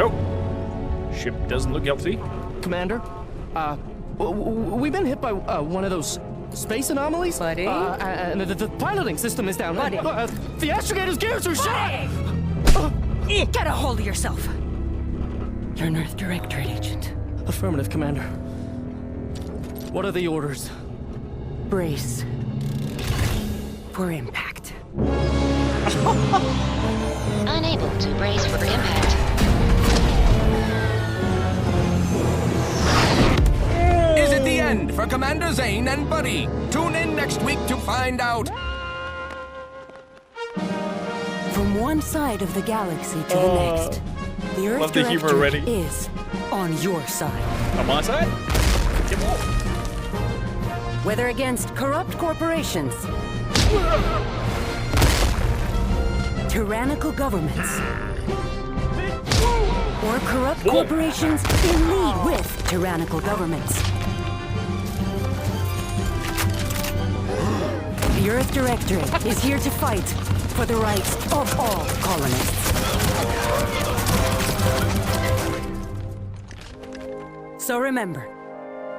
Oh. Ship doesn't look healthy. Commander, we've been hit by one of those space anomalies. Buddy? And the piloting system is down. Buddy. The astrogator's gears are shot! Get a hold of yourself. You're an Earth Directorate agent. Affirmative, Commander. What are the orders? Brace for impact. Unable to brace for impact. Is it the end for Commander Zane and Buddy? Tune in next week to find out. From one side of the galaxy to the next, the Earth love the humor Directorate already. is on your side. On my side? Whether against corrupt corporations, tyrannical governments, or corrupt corporations in league with tyrannical governments. The Earth Directorate is here to fight for the rights of all colonists. So remember,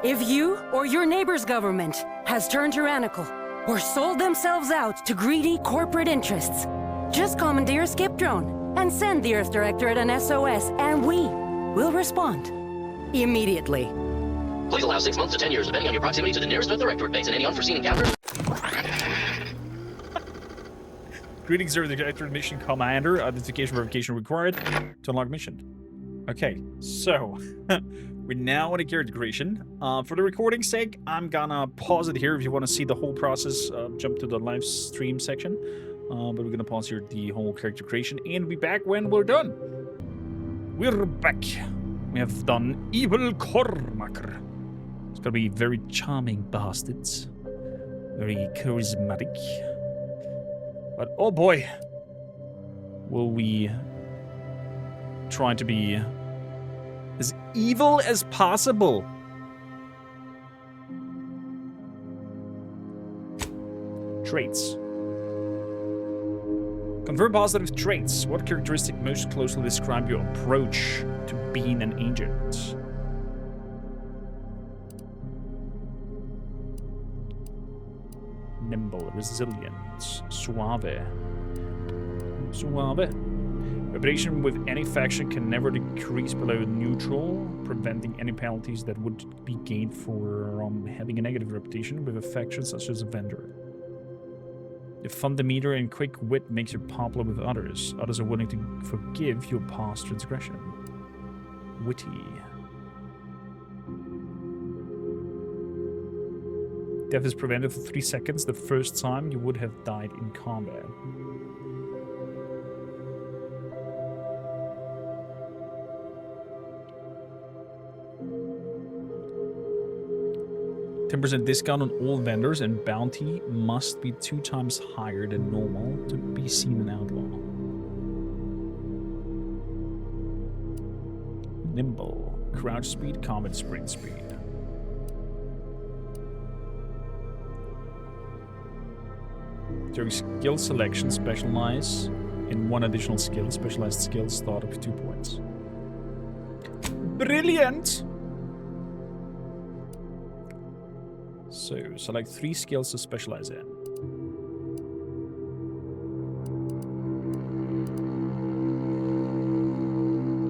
if you or your neighbor's government has turned tyrannical or sold themselves out to greedy corporate interests, just commandeer a skip drone and send the Earth Directorate an SOS, and we will respond immediately. Please allow 6 months to 10 years, depending on your proximity to the nearest Earth Directorate base and any unforeseen encounters. Greetings, Earth Directorate Mission Commander. Identification verification required to unlock mission. Okay, so we're now in a character creation. For the recording's sake, I'm gonna pause it here. If you want to see the whole process, jump to the live stream section. But we're gonna pause here the whole character creation and be back when we're done. We're back. We have done evil Kormakr. It's gonna be very charming bastards. Very charismatic. But oh boy, will we try to be as evil as possible. Traits. Confirm positive traits. What characteristic most closely describe your approach to being an agent? Nimble, resilient, suave. Suave. Reputation with any faction can never decrease below neutral, preventing any penalties that would be gained from having a negative reputation with a faction such as a vendor. If fundameter and quick wit makes you popular with others, others are willing to forgive your past transgression. Witty. Death is prevented for 3 seconds the first time you would have died in combat. %10 discount on all vendors, and bounty must be 2 times higher than normal to be seen an outlaw. Nimble. Crouch speed, combat sprint speed. During skill selection, specialize in 1 additional skill. Specialized skills start up 2 points. Brilliant! So, select 3 skills to specialize in.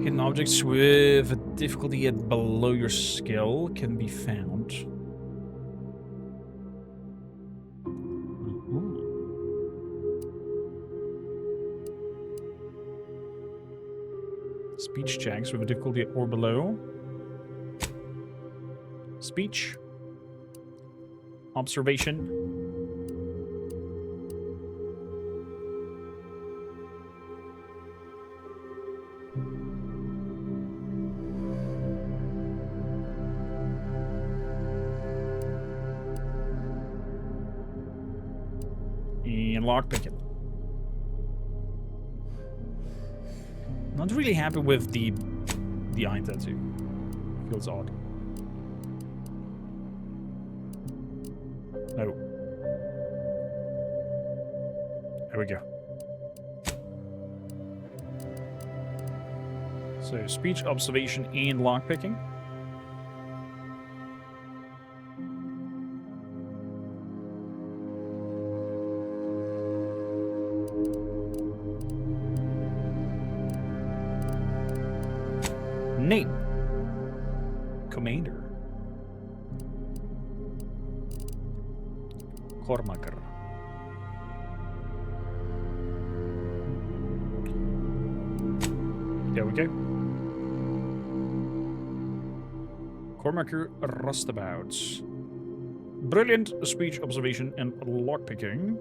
Hidden objects with a difficulty at below your skill can be found. Speech checks with a difficulty at or below. Speech. Observation. And lockpicking. Not really happy with the eye tattoo. Feels odd. No. There we go. So, speech, observation, and lockpicking. Name. Commander. Kormakrtv. There we go. Kormakrtv Rustabouts. Brilliant speech, observation, and lockpicking.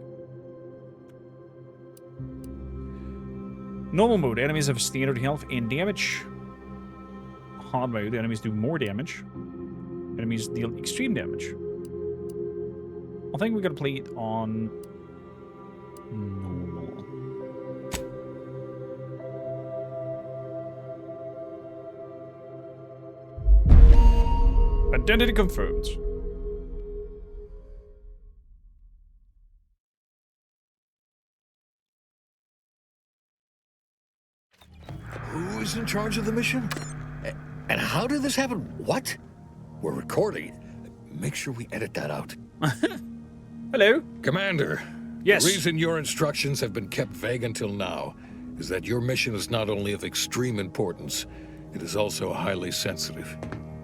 Normal mode. Enemies have standard health and damage. Hard mode. Enemies do more damage. Enemies deal extreme damage. I think we're gonna play it on normal. Identity confirmed. Who is in charge of the mission? And how did this happen? What? We're recording. Make sure we edit that out. Hello. Commander. Yes. The reason your instructions have been kept vague until now is that your mission is not only of extreme importance, it is also highly sensitive.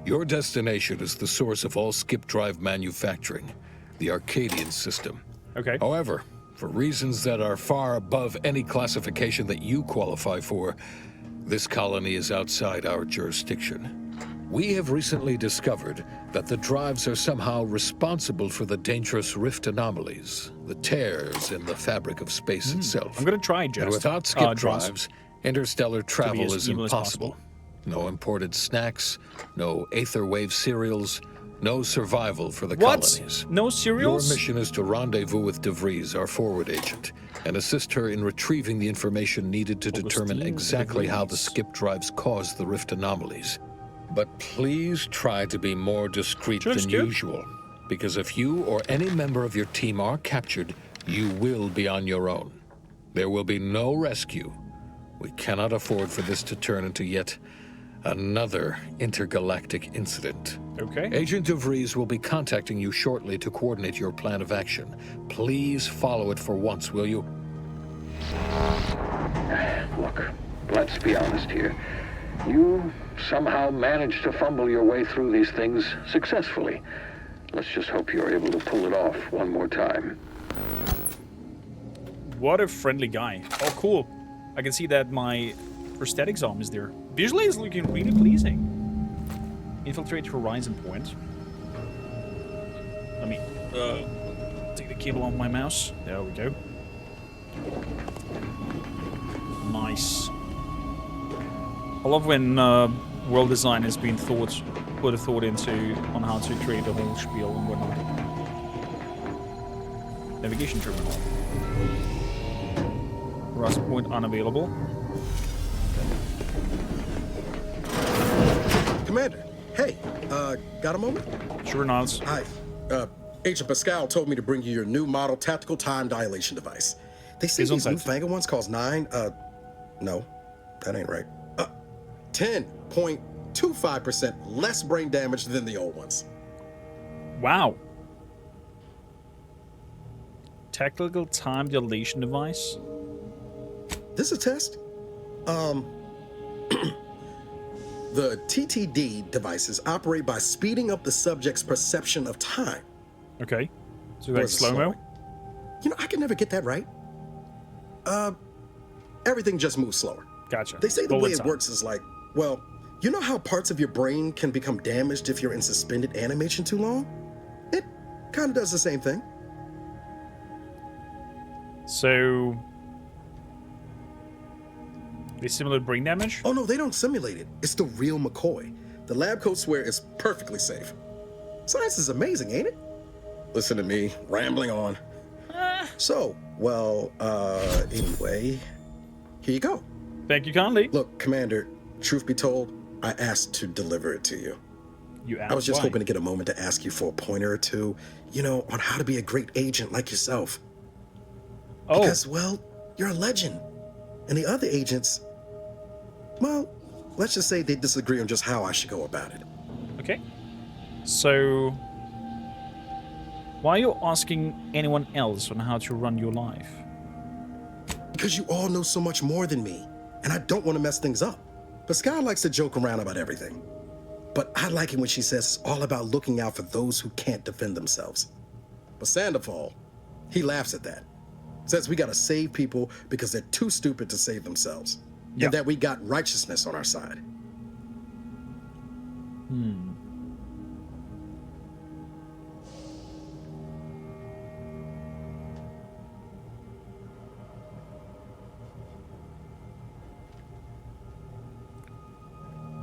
Your destination is the source of all skip drive manufacturing, the Arcadian system. Okay. However, for reasons that are far above any classification that you qualify for, this colony is outside our jurisdiction. We have recently discovered that the drives are somehow responsible for the dangerous rift anomalies, the tears in the fabric of space itself. I'm gonna try, Jess. And without skip Joss. drives, interstellar travel as is evil as impossible. No imported snacks, no aether wave cereals, no survival for the What? colonies. No cereals? Your mission is to rendezvous with DeVries, our forward agent, and assist her in retrieving the information needed to determine Augustine exactly how the DeVries. skip drives cause the rift anomalies. But please try to be more discreet Sure, than it's good. usual, because if you or any member of your team are captured, you will be on your own. There will be no rescue. We cannot afford for this to turn into yet another intergalactic incident. Okay. Agent DeVries will be contacting you shortly to coordinate your plan of action. Please follow it for once, will you? Look, let's be honest here. You somehow managed to fumble your way through these things successfully. Let's just hope you're able to pull it off one more time. What a friendly guy. Oh, cool. I can see that my prosthetics arm is there. Visually, it's looking really pleasing. Infiltrate horizon point. Let me take the cable off my mouse. There we go. Nice. I love when world design has been put a thought into on how to create a whole spiel and whatnot. Navigation terminal. Horizon point unavailable. Commander, hey, got a moment? Sure nods. Hi, Agent Pascal told me to bring you your new model tactical time dilation device. They say He's on these site. newfangled ones cost no, that ain't right. 10.25% less brain damage than the old ones. Wow. Tactical time dilation device. This is a test. The TTD devices operate by speeding up the subject's perception of time. Okay. So Or like is it slow-mo? slowing? You know, I can never get that right. Everything just moves slower. Gotcha. They say the Bullet way it time. works is like, well, you know how parts of your brain can become damaged if you're in suspended animation too long? It kind of does the same thing. So they simulate brain damage? Oh no, they don't simulate it. It's the real McCoy. The lab coat swear it's perfectly safe. Science is amazing, ain't it? Listen to me, rambling on. So, well, anyway, here you go. Thank you kindly. Look, Commander, truth be told, I asked to deliver it to you. You I was just why? hoping to get a moment to ask you for a pointer or two, you know, on how to be a great agent like yourself. Oh, Because, well, you're a legend. And the other agents, well, let's just say they disagree on just how I should go about it. Okay. So, why are you asking anyone else on how to run your life? Because you all know so much more than me, and I don't want to mess things up. But Sky likes to joke around about everything. But I like it when she says it's all about looking out for those who can't defend themselves. But Sandoval, he laughs at that. Says we gotta save people because they're too stupid to save themselves. Yep. And that we got righteousness on our side.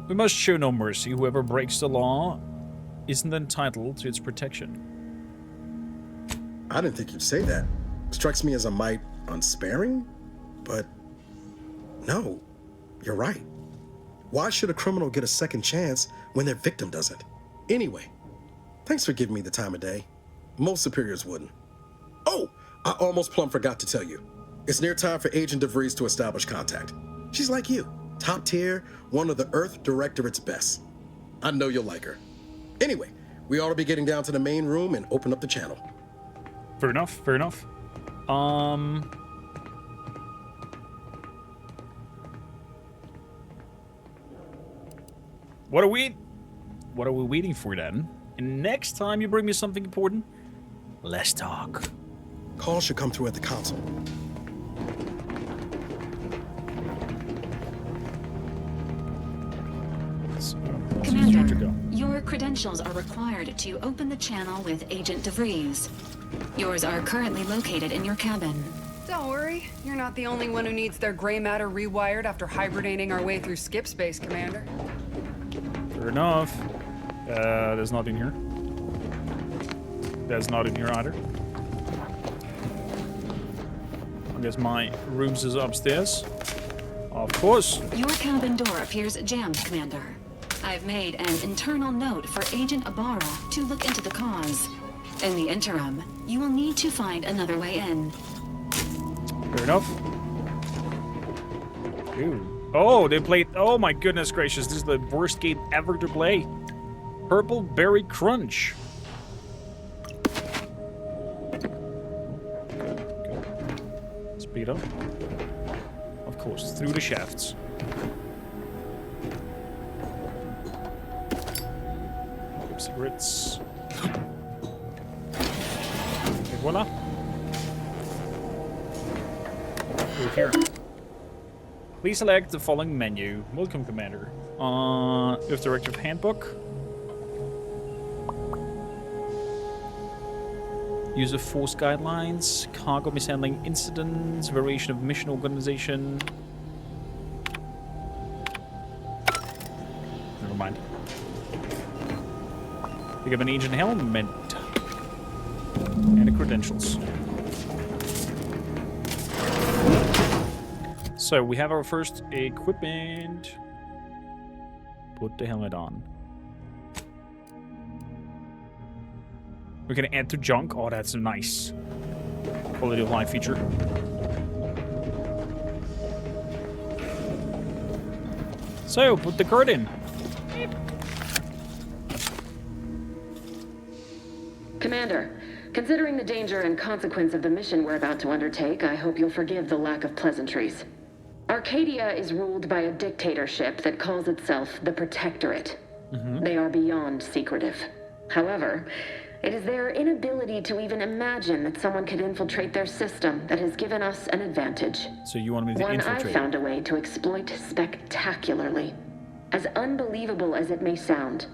We must show no mercy. Whoever breaks the law isn't entitled to its protection. I didn't think you'd say that. Strikes me as a mite unsparing, but no, you're right. Why should a criminal get a second chance when their victim doesn't? Anyway, thanks for giving me the time of day. Most superiors wouldn't. Oh, I almost plumb forgot to tell you. It's near time for Agent DeVries to establish contact. She's like you, top tier, one of the Earth Directorate's best. I know you'll like her. Anyway, we ought to be getting down to the main room and open up the channel. Fair enough, fair enough. What are we waiting for then? And next time you bring me something important, let's talk. Call should come through at the console. Commander, your credentials are required to open the channel with Agent DeVries. Yours are currently located in your cabin. Don't worry, you're not the only one who needs their gray matter rewired after hibernating our way through skip space, Commander. Fair enough. There's nothing here. There's not in here either. I guess my room's is upstairs. Of course. Your cabin door appears jammed, Commander. I've made an internal note for Agent Ibarra to look into the cause. In the interim, you will need to find another way in. Fair enough. Dude. Oh, they played... Oh my goodness gracious, this is the worst game ever to play. Purple Berry Crunch. Good. Speed up. Of course, through the shafts. Cigarettes. Okay, voila. Over here. Please select the following menu. Welcome, Commander. Earth Directive Handbook. Use of Force Guidelines. Cargo mishandling incidents. Variation of mission organization. Never mind. Pick up an agent helmet. And the credentials. So, we have our first equipment. Put the helmet on. We're gonna add to junk. Oh, that's a nice quality of life feature. So, put the card in. Commander, considering the danger and consequence of the mission we're about to undertake, I hope you'll forgive the lack of pleasantries. Arcadia is ruled by a dictatorship that calls itself the Protectorate. They are beyond secretive. However, it is their inability to even imagine that someone could infiltrate their system that has given us an advantage. So you want me to One infiltrate? I found a way to exploit spectacularly. As unbelievable as it may sound,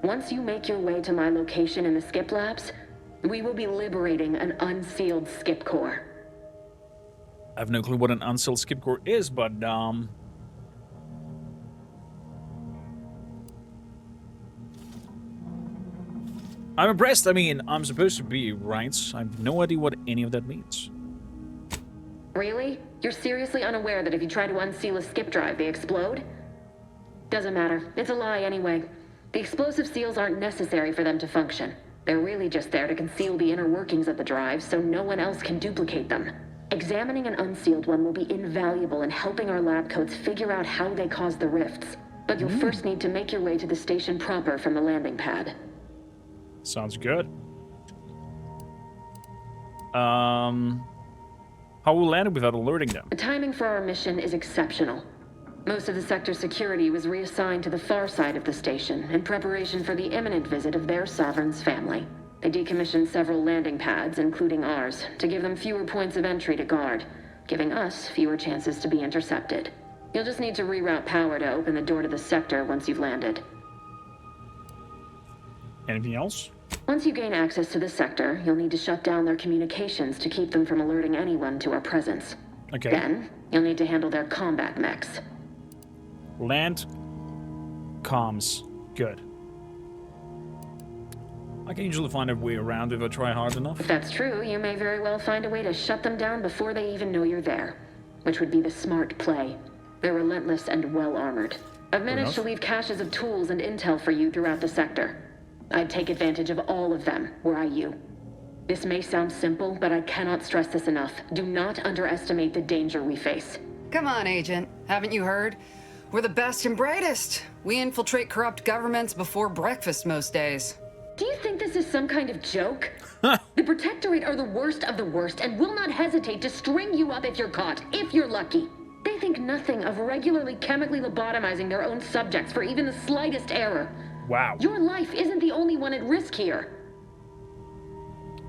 once you make your way to my location in the skip labs, we will be liberating an unsealed skip core. I have no clue what an unsealed skip core is, but I'm impressed. I mean, I'm supposed to be, right? I have no idea what any of that means. Really? You're seriously unaware that if you try to unseal a skip drive, they explode? Doesn't matter. It's a lie anyway. The explosive seals aren't necessary for them to function. They're really just there to conceal the inner workings of the drive so no one else can duplicate them. Examining an unsealed one will be invaluable in helping our lab coats figure out how they cause the rifts. But you'll first need to make your way to the station proper from the landing pad. Sounds good. How will we land it without alerting them? The timing for our mission is exceptional. Most of the sector's security was reassigned to the far side of the station in preparation for the imminent visit of their sovereign's family. They decommissioned several landing pads, including ours, to give them fewer points of entry to guard, giving us fewer chances to be intercepted. You'll just need to reroute power to open the door to the sector once you've landed. Anything else? Once you gain access to the sector, you'll need to shut down their communications to keep them from alerting anyone to our presence. Okay. Then, you'll need to handle their combat mechs. Land. Comms. Good. I can usually find a way around if I try hard enough. If that's true, you may very well find a way to shut them down before they even know you're there, which would be the smart play. They're relentless and well-armored. I've managed to leave caches of tools and intel for you throughout the sector. I'd take advantage of all of them, were I you. This may sound simple, but I cannot stress this enough. Do not underestimate the danger we face. Come on, Agent. Haven't you heard? We're the best and brightest. We infiltrate corrupt governments before breakfast most days. Do you think this is some kind of joke? The Protectorate are the worst of the worst and will not hesitate to string you up if you're caught, if you're lucky. They think nothing of regularly chemically lobotomizing their own subjects for even the slightest error. Wow. Your life isn't the only one at risk here.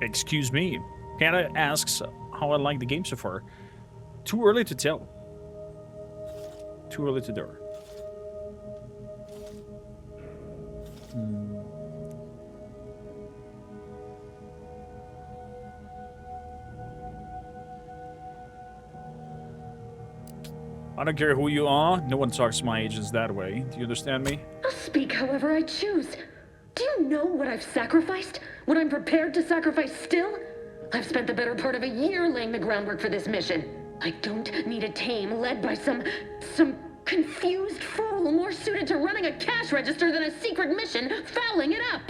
Excuse me. Hannah asks how I like the game so far. Too early to tell. Too early to door. I don't care who you are. No one talks to my agents that way. Do you understand me? I'll speak however I choose. Do you know what I've sacrificed? What I'm prepared to sacrifice still? I've spent the better part of a year laying the groundwork for this mission. I don't need a team led by some confused fool more suited to running a cash register than a secret mission fouling it up.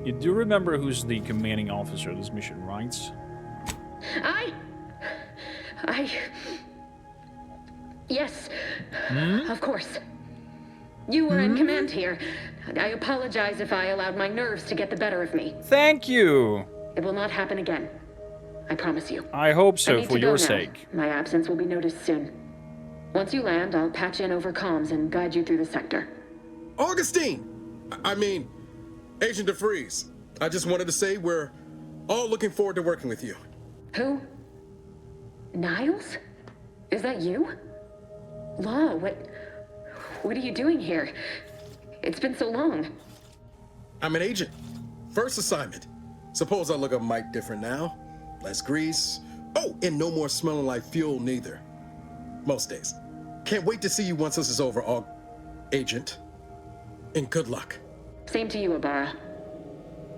You do remember who's the commanding officer of this mission, right? Yes, of course. You were in command here. I apologize if I allowed my nerves to get the better of me. Thank you. It will not happen again. I promise you. I hope so, I need for to go your now. sake. My absence will be noticed soon. Once you land, I'll patch in over comms and guide you through the sector. Augustine! Agent DeFreeze. I just wanted to say we're all looking forward to working with you. Who? Niles? Is that you? Law, what are you doing here? It's been so long. I'm an agent. First assignment. Suppose I look a mite different now. Less grease. Oh, and no more smelling like fuel neither. Most days. Can't wait to see you once this is over, Agent. And good luck. Same to you, Ibarra.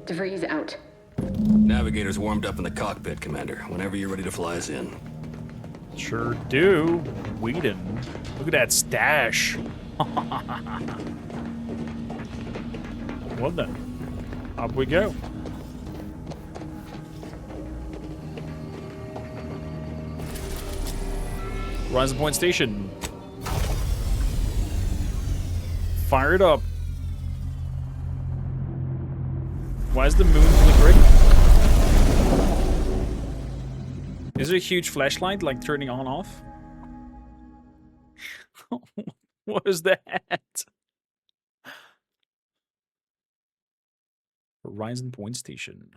DeVries out. Navigator's warmed up in the cockpit, Commander. Whenever you're ready to fly us in. Sure do. Whedon. Look at that stash. Well then. Up we go. Horizon Point Station. Fire it up. Why is the moon flickering? Is it a huge flashlight, like turning on off? What is that? Horizon Point Station.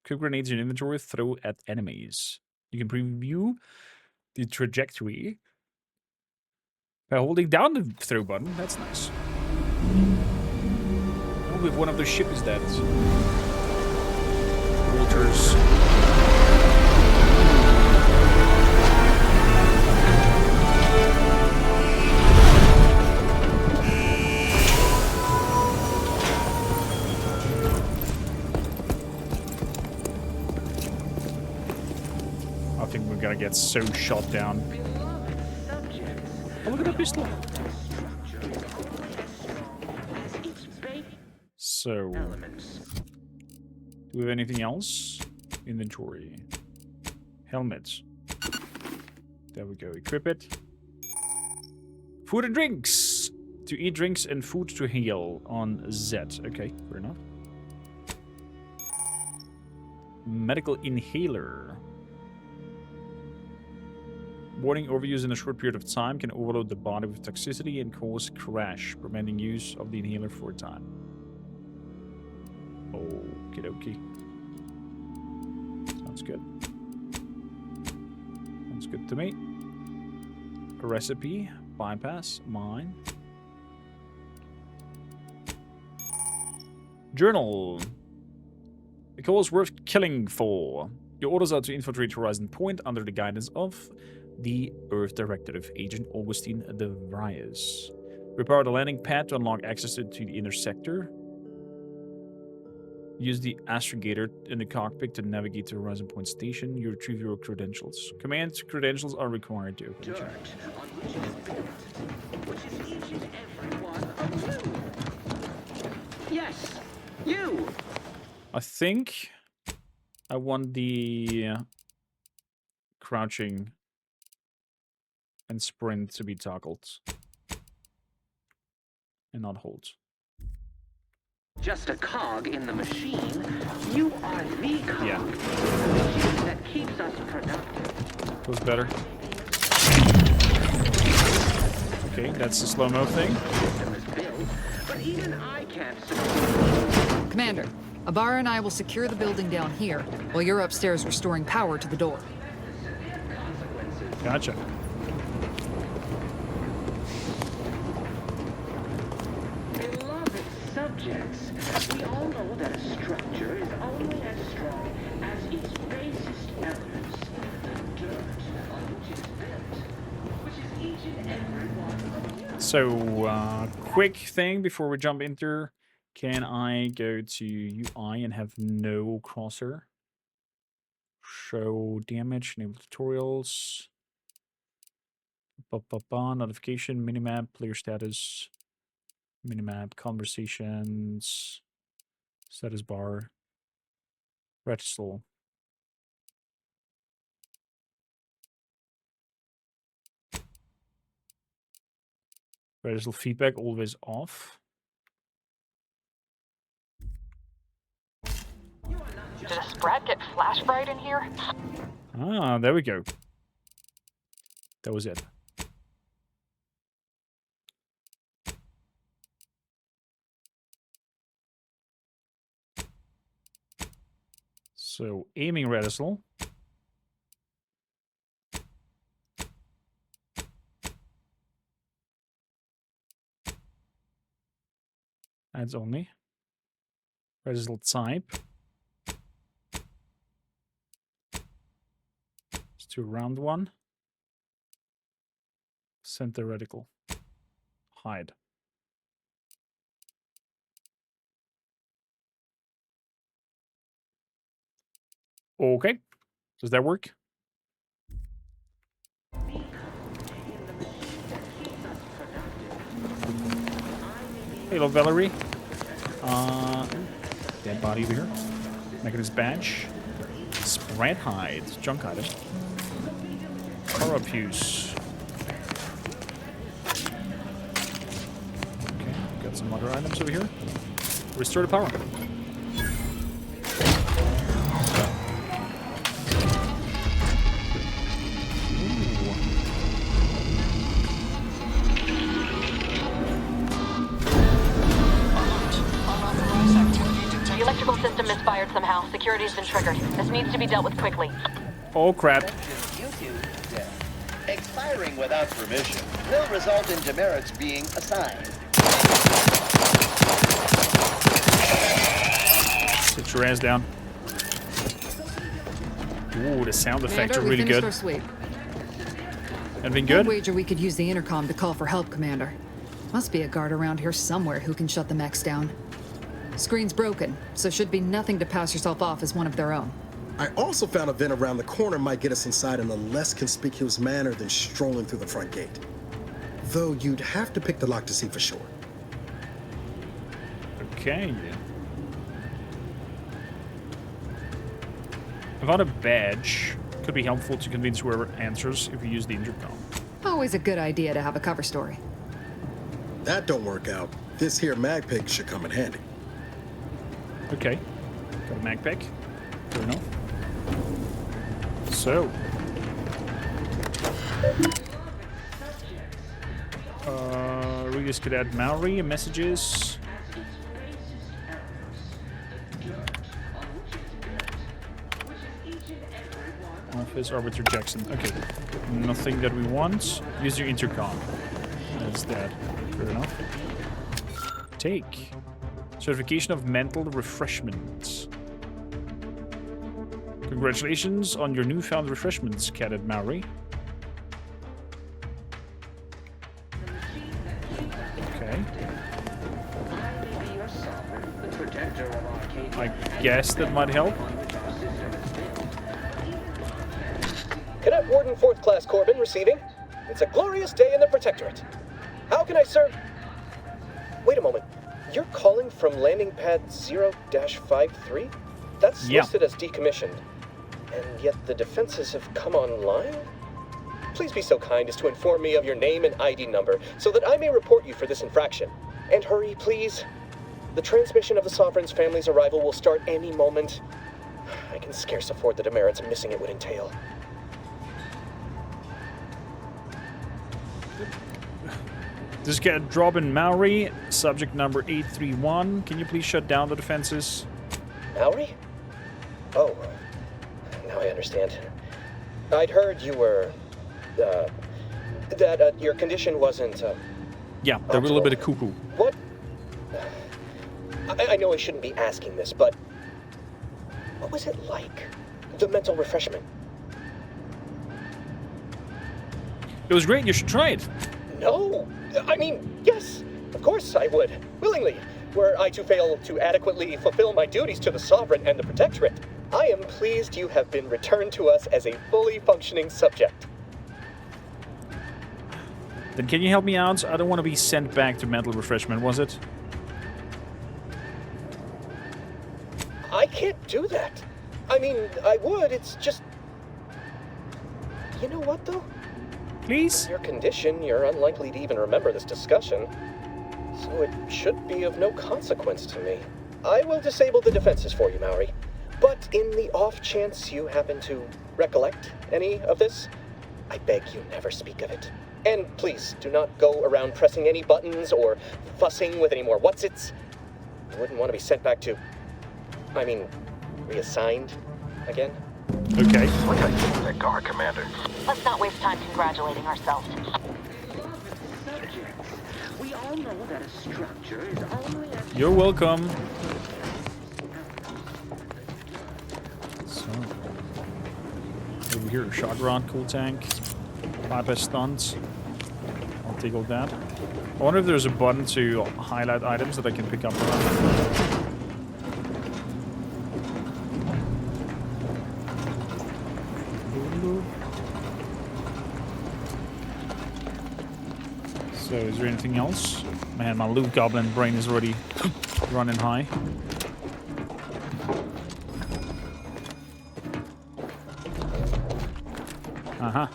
Equip grenades in inventory, throw at enemies. You can preview the trajectory by holding down the throw button. That's nice. Oh, if one of those ships is dead. Walters. I think we're gonna get so shot down. Oh, look at that pistol. So, do we have anything else? Inventory. Helmets. There we go. Equip it. Food and drinks. To eat drinks and food to heal on Z. Okay, fair enough. Medical inhaler. Warning, overuse in a short period of time can overload the body with toxicity and cause crash, preventing use of the inhaler for a time. Okie dokie. Sounds good. Sounds good to me. A recipe. Bypass. Mine. Journal. A cause worth killing for. Your orders are to infiltrate Horizon Point under the guidance of the Earth Directive, Agent Augustine de Vries. Repair the landing pad to unlock access to the inner sector. Use the astrogator in the cockpit to navigate to Horizon Point Station. You retrieve your credentials. Command credentials are required to open the channel. Yes, you. I think I want the crouching and sprint to be toggled and not hold. Just a cog in the machine. You are the cog. Yeah. That keeps us productive. Goes better. Okay, that's the slow-mo thing. But even I can't. Commander, Ibarra and I will secure the building down here while you're upstairs restoring power to the door. Gotcha. Beloved subjects, we all know that a structure is only as strong as its basest elements. The dirt on which it's built, which is each and every one of you. So, quick thing before we jump into, can I go to UI and have no crosshair? Show damage, enable tutorials. Notification, minimap, player status, minimap, conversations, status bar, register. Register feedback always off. Did a sprat get flash fried in here? Ah, there we go. That was it. So, aiming reticel. Adds only. Reticel type. Let's do round one. Center reticle. Hide. Okay. Does that work? Hello, Valerie. Dead body over here. Mechanism badge. Spread hide. Junk item. Carapuce. Okay, got some other items over here. Restore the power. The electrical system misfired somehow. Security's been triggered. This needs to be dealt with quickly. Oh, crap. YouTube's death. Expiring without permission will result in demerits being assigned. Sit your ass down. Ooh, the sound effects are really good. Our sweep. Anything good? I'd wager we could use the intercom to call for help, Commander. Must be a guard around here somewhere who can shut the mechs down. Screen's broken, so should be nothing to pass yourself off as one of their own. I also found a vent around the corner might get us inside in a less conspicuous manner than strolling through the front gate. Though you'd have to pick the lock to see for sure. Okay. I found a badge. Could be helpful to convince whoever answers if you use the intercom. Always a good idea to have a cover story. That don't work out. This here mag pick should come in handy. Okay. Got a mag pack. Fair enough. So. Readers Cadet Mallory, messages. Office Arbiter Jackson. Okay. Nothing that we want. Use your intercom. That's that. Fair enough. Take. Certification of mental refreshments. Congratulations on your newfound refreshments, Cadet Mallory. Okay. I guess that might help. Cadet Warden 4th Class Corbin receiving. It's a glorious day in the Protectorate. How can I serve? Wait a moment. You're calling from landing pad 0-53? That's listed as decommissioned. And yet the defenses have come online? Please be so kind as to inform me of your name and ID number so that I may report you for this infraction. And hurry, please. The transmission of the Sovereign's family's arrival will start any moment. I can scarce afford the demerits missing it would entail. This is Cadet Robin Mallory, subject number 831. Can you please shut down the defenses? Mallory? Oh, now I understand. I'd heard you were, that your condition wasn't, yeah, they're a little bit of cuckoo. What? I know I shouldn't be asking this, but what was it like? The mental refreshment? It was great, you should try it. No! I mean, yes, of course I would. Willingly. Were I to fail to adequately fulfill my duties to the Sovereign and the Protectorate, I am pleased you have been returned to us as a fully functioning subject. Then can you help me out? I don't want to be sent back to mental refreshment, was it? I can't do that. I mean, I would, it's just... You know what, though? Please? Your condition, you're unlikely to even remember this discussion. So it should be of no consequence to me. I will disable the defenses for you, Mallory. But in the off chance you happen to recollect any of this, I beg you never speak of it. And please, do not go around pressing any buttons or fussing with any more whatsits. I wouldn't want to be sent back to... I mean, reassigned again. Okay. What I think of that guard, Commander. Let's not waste time congratulating ourselves. We all know that a structure is only as... You're welcome. So. Over here, shot rod, cool tank, bypass stunts. I'll take all that. I wonder if there's a button to highlight items that I can pick up. So, is there anything else? Man, my loot goblin brain is already running high. Uh-huh.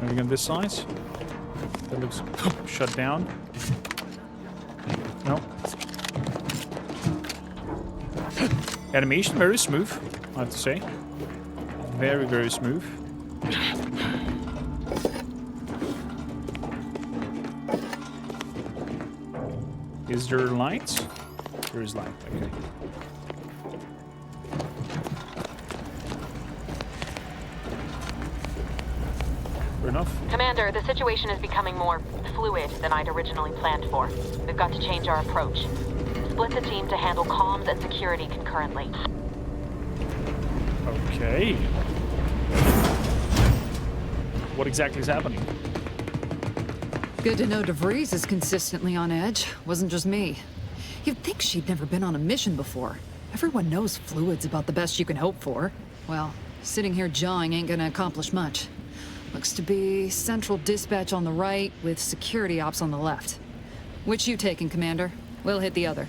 Anything on this side? That looks shut down. Nope. Animation very smooth, I have to say. Very, very smooth. Is there light? There is light, okay. Fair enough. Commander, the situation is becoming more fluid than I'd originally planned for. We've got to change our approach. Split the team to handle comms and security concurrently. Okay. What exactly is happening? Good to know DeVries is consistently on edge. Wasn't just me. You'd think she'd never been on a mission before. Everyone knows fluid's about the best you can hope for. Well, sitting here jawing ain't gonna accomplish much. Looks to be central dispatch on the right with security ops on the left. Which you taking, Commander? We'll hit the other.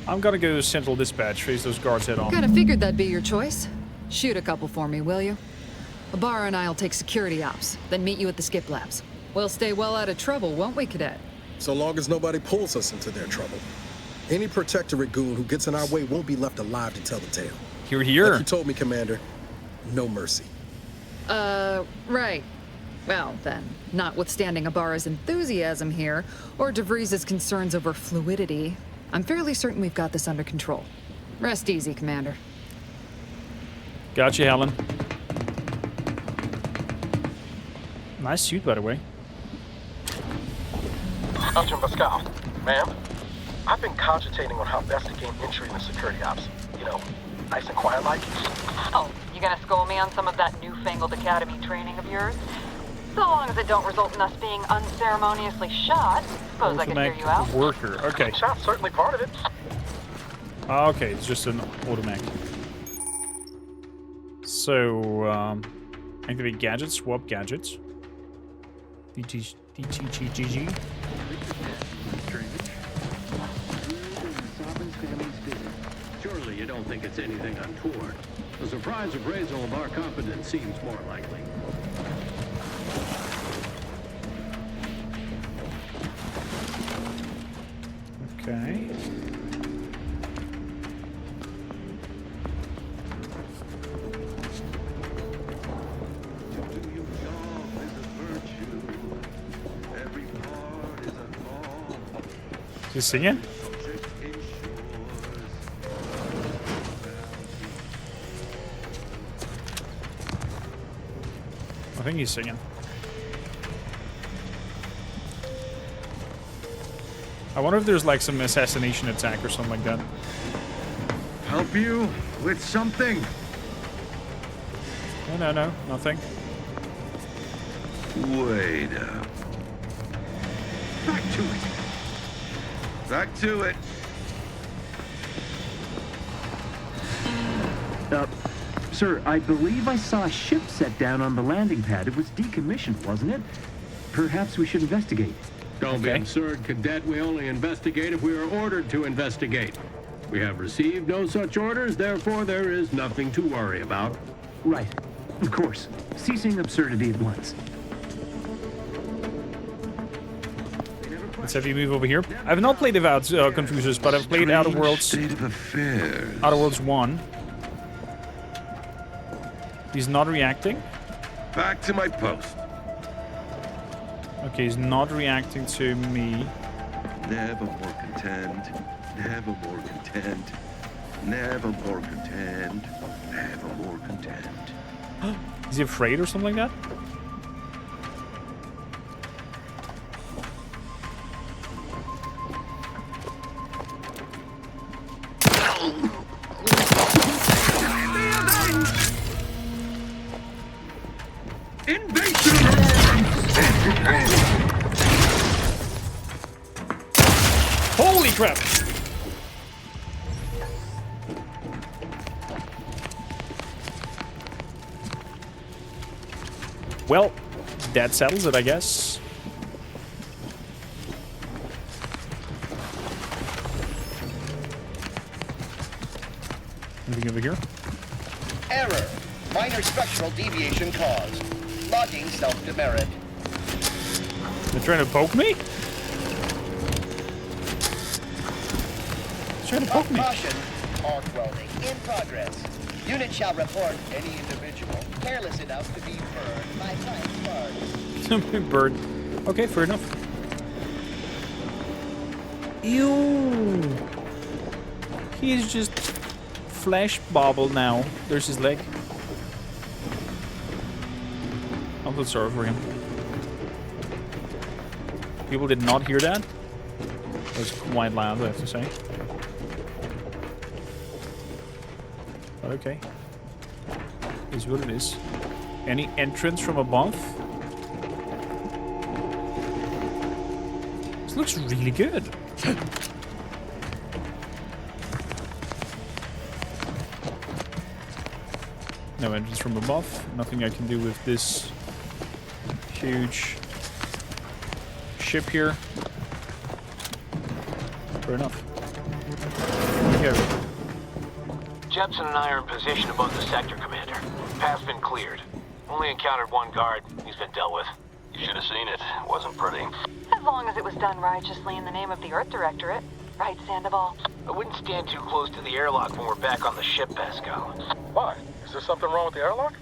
I'm gonna go to Central Dispatch, face those guards head on. Kinda figured that'd be your choice. Shoot a couple for me, will you? Ibarra and I'll take security ops, then meet you at the skip labs. We'll stay well out of trouble, won't we, Cadet? So long as nobody pulls us into their trouble. Any protectorate goon who gets in our way won't be left alive to tell the tale. Here, here. Like you told me, Commander, no mercy. Right. Well, then, notwithstanding Ibarra's enthusiasm here, or DeVries' concerns over fluidity, I'm fairly certain we've got this under control. Rest easy, Commander. Gotcha, Helen. Nice suit, by the way. Sergeant Pascal, ma'am, I've been cogitating on how best to gain entry in the security ops. You know, nice and quiet like. Oh, you gonna school me on some of that newfangled academy training of yours? So long as it don't result in us being unceremoniously shot, suppose I could hear you out. Worker, okay. Shot's certainly part of it. Okay, it's just an automatic. So, activate gadgets, swap gadgets. DTGG. Surely you don't think it's anything untoward. A surprise appraisal of our competence seems more likely. Okay. Is he singing? I think he's singing. I wonder if there's like some assassination attack or something like that. Help you with something? No, nothing. Wait up. Back to it. Back to it. Sir, I believe I saw a ship set down on the landing pad. It was decommissioned, wasn't it? Perhaps we should investigate. Don't be absurd, Cadet. We only investigate if we are ordered to investigate. We have received no such orders, therefore there is nothing to worry about. Right. Of course. Ceasing absurdity at once. Let's have you move over here. I have not played Avowed Confusers, but I've played Outer Worlds. State of affairs. Outer Worlds 1. He's not reacting. Back to my post. Okay, he's not reacting to me. Never more content. Never more content. Never more content. Never more content. Is he afraid or something like that? Holy crap! Well, that settles it, I guess. Anything over here? Error. Minor spectral deviation caused. Logging self-demerit. They're trying to poke me? They're trying to poke me. Caution. Arc welding in progress. Unit shall report any individual careless enough to be burned by time sparks. Bird. Okay, fair enough. Ew. He's just flesh bobble now. There's his leg. I feel sorry for him. People did not hear that. It was quite loud, I have to say. But okay. Is what it is. Any entrance from above? This looks really good. No entrance from above. Nothing I can do with this huge ship here. Fair enough. Here we go. Jepson and I are in position above the sector, Commander. Path's been cleared. Only encountered one guard. He's been dealt with. You should have seen it. Wasn't pretty. As long as it was done righteously in the name of the Earth Directorate. Right, Sandoval? I wouldn't stand too close to the airlock when we're back on the ship, Pascal. Why? Is there something wrong with the airlock?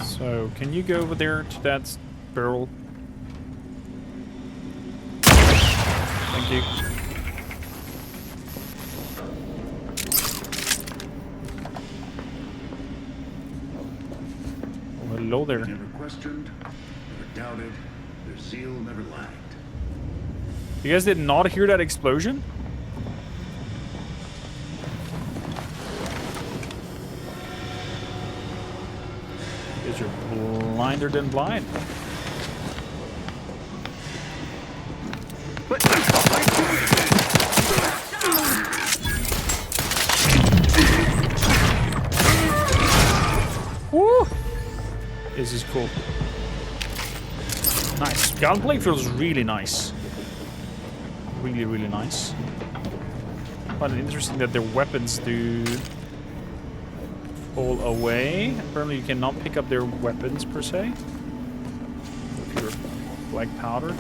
So, can you go over there to that barrel? Thank you. Oh, hello there. Never questioned, never doubted, their zeal never lagged. You guys did not hear that explosion? Because you're blinder than blind. Woo! This is cool. Nice. Gunplay feels really nice. Really, really nice. But interesting that their weapons do fall away. Apparently you cannot pick up their weapons per se. If you're black powder.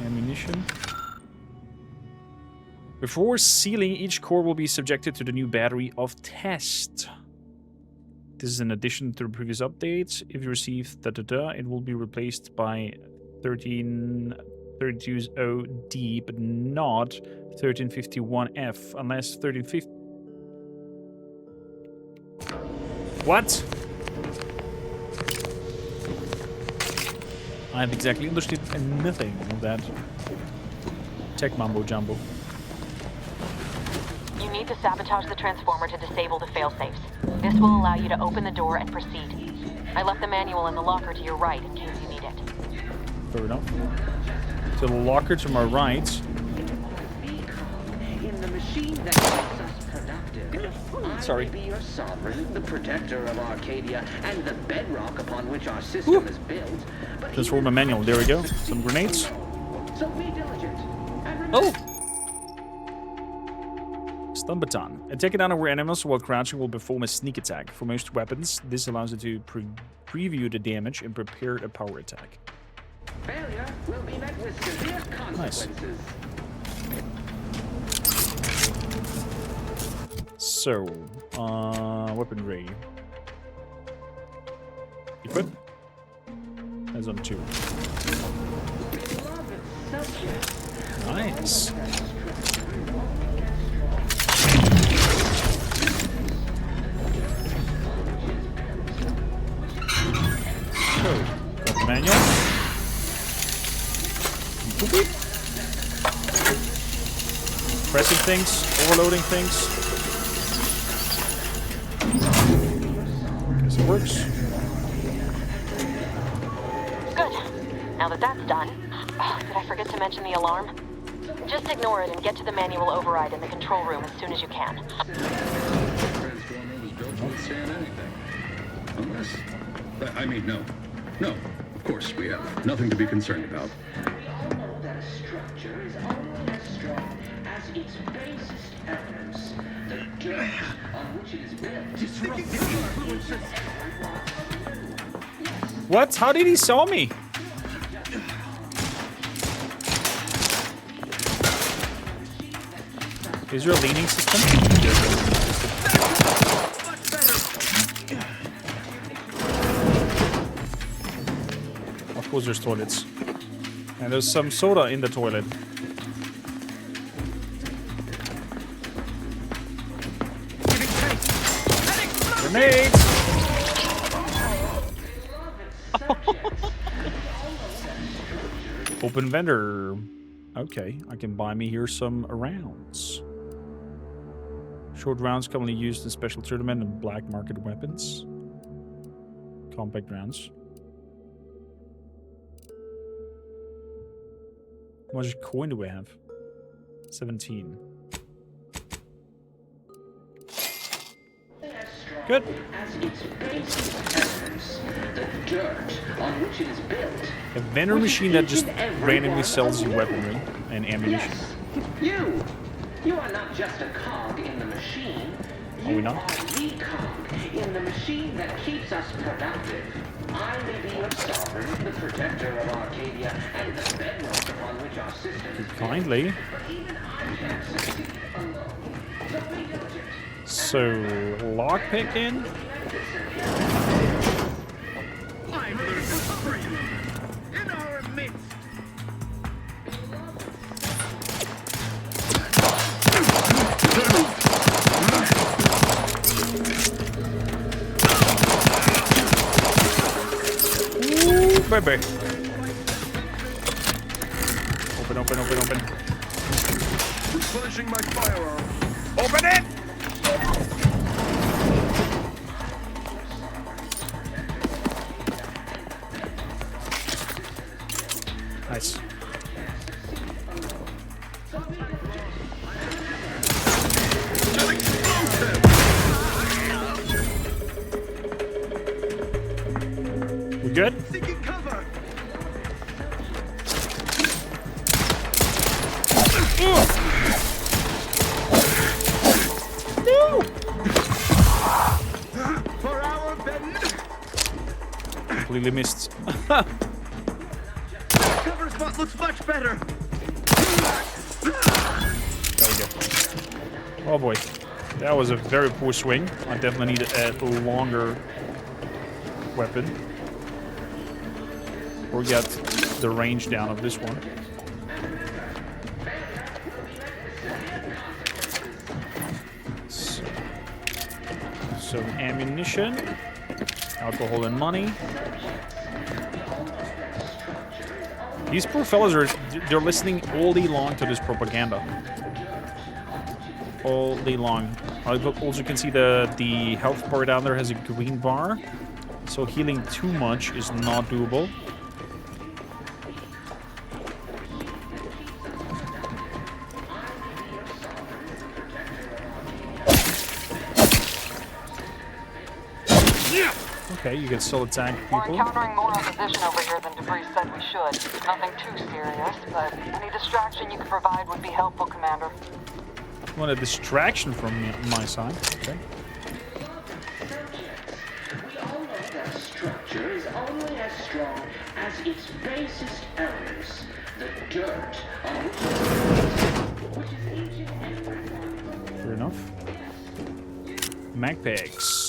Ammunition. Before sealing, each core will be subjected to the new battery of test. This is in addition to the previous updates. If you receive it will be replaced by 1332.0D, but not 1351F, unless 1350. What? I have exactly understood nothing of that tech mumbo jumbo. You need to sabotage the transformer to disable the failsafes. This will allow you to open the door and proceed. I left the manual in the locker to your right in case you need it. Fair enough. To the locker to my right. In the machine that makes us productive. Sorry. I may be your sovereign, the protector of Arcadia, and the bedrock upon which our system is built. But Transformer manual. There we go. Some grenades. So be diligent. Oh! Stun baton. Attacking unaware enemies while crouching will perform a sneak attack. For most weapons, this allows it to preview the damage and prepare a power attack. Failure will be met with severe consequences. Nice. So, weaponry. Equip. That's on 2. Nice. So, got the manual. Boop. Pressing things, overloading things. Guess it works. Good. Now that that's done, did I forget to mention the alarm? Just ignore it and get to the manual override in the control room as soon as you can. Transformer was built to withstand anything. Unless... I mean, no. No, of course we have nothing to be concerned about. We all know that a structure is only as strong as its basest elements. The dirt on which it is built. What? How did he saw me? Is there a leaning system? Of course there's toilets. And there's some soda in the toilet. Grenades! Open vendor. Okay, I can buy me here some rounds. Short rounds commonly used in special tournament and black market weapons. Compact rounds. How much coin do we have? 17. Good. As its basis elements, the dirt on which it is built. A vendor machine that just randomly sells you weaponry and ammunition. Yes, you are not just a cog in the machine. Are we not? You are the cog in the machine that keeps us productive. I may be your sovereign, the protector of Arcadia, and the bedrock upon which our system is Kindly. But even I can't succeed alone. So be diligent. So, lockpick in? I'm the supreme in our midst. Ooh, baby. Open. Replenishing my firearm. Open it! Nice. We good? Seeking cover. No! For our Ben. Completely missed. Cover spot looks much better. There we go. Oh boy. That was a very poor swing. I definitely need a longer weapon. Or get the range down of this one. So ammunition, alcohol and money. These poor fellas they're listening all day long to this propaganda. All day long. I also can see the health bar down there has a green bar. So healing too much is not doable. Okay, you can still attack people. We're encountering more opposition over here than Debris said we should. Nothing too serious, but any distraction you could provide would be helpful, Commander. I want a distraction from my side. Okay. We all know that a structure is only as strong as its basest elements, the dirt on which is each and every one. Fair enough. Magpegs.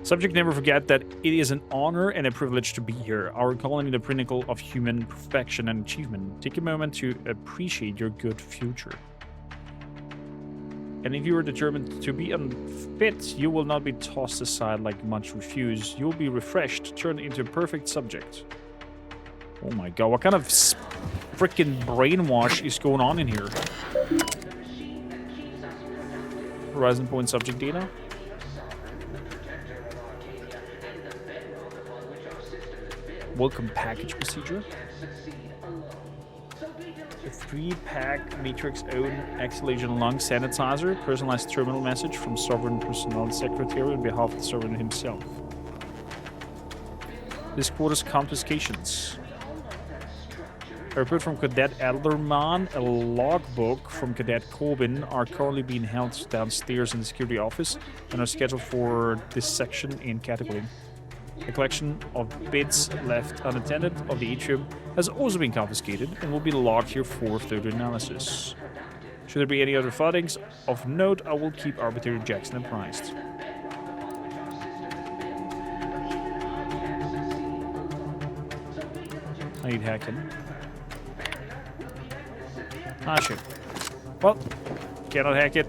Subject, never forget that it is an honor and a privilege to be here. Our colony, the pinnacle of human perfection and achievement. Take a moment to appreciate your good future. And if you are determined to be unfit, you will not be tossed aside like much refuse. You will be refreshed, turned into a perfect subject. Oh my god, what kind of freaking brainwash is going on in here? Horizon point subject data. Welcome package procedure. A 3-pack Matrix own exhalation lung sanitizer. Personalized terminal message from Sovereign Personnel Secretary on behalf of the Sovereign himself. This quarter's confiscations. A report from Cadet Elderman, a logbook from Cadet Corbin are currently being held downstairs in the security office and are scheduled for dissection in category. A collection of bits left unattended of the atrium has also been confiscated and will be logged here for further analysis. Should there be any other findings of note, I will keep Arbitrator Jackson apprised. I need hacking. Ah, shit. Well, cannot hack it.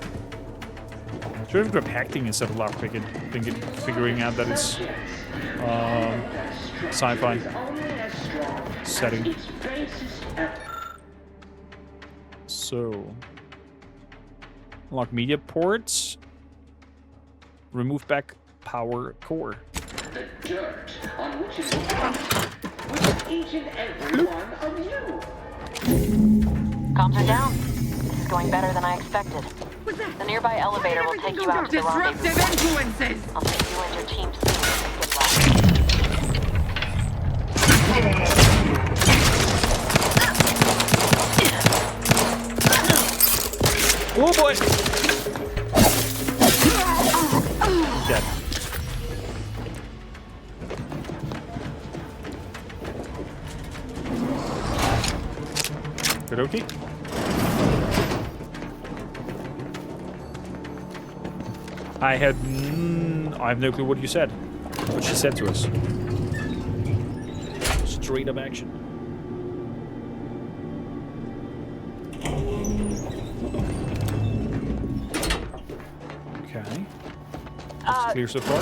Should have grabbed hacking instead of lockpicking. Figuring out that it's sci-fi setting. So, unlock media ports. Remove back power core. The dirt on which is each and every one of you. Comms are down. This is going better than I expected. The nearby elevator will take you out to the rendezvous. Influences! I'll see you and your team soon. Good luck. Oh boy! Dead. Good, okay. I have no clue what you said. What she said to us. Straight up action. Okay. Looks clear so far.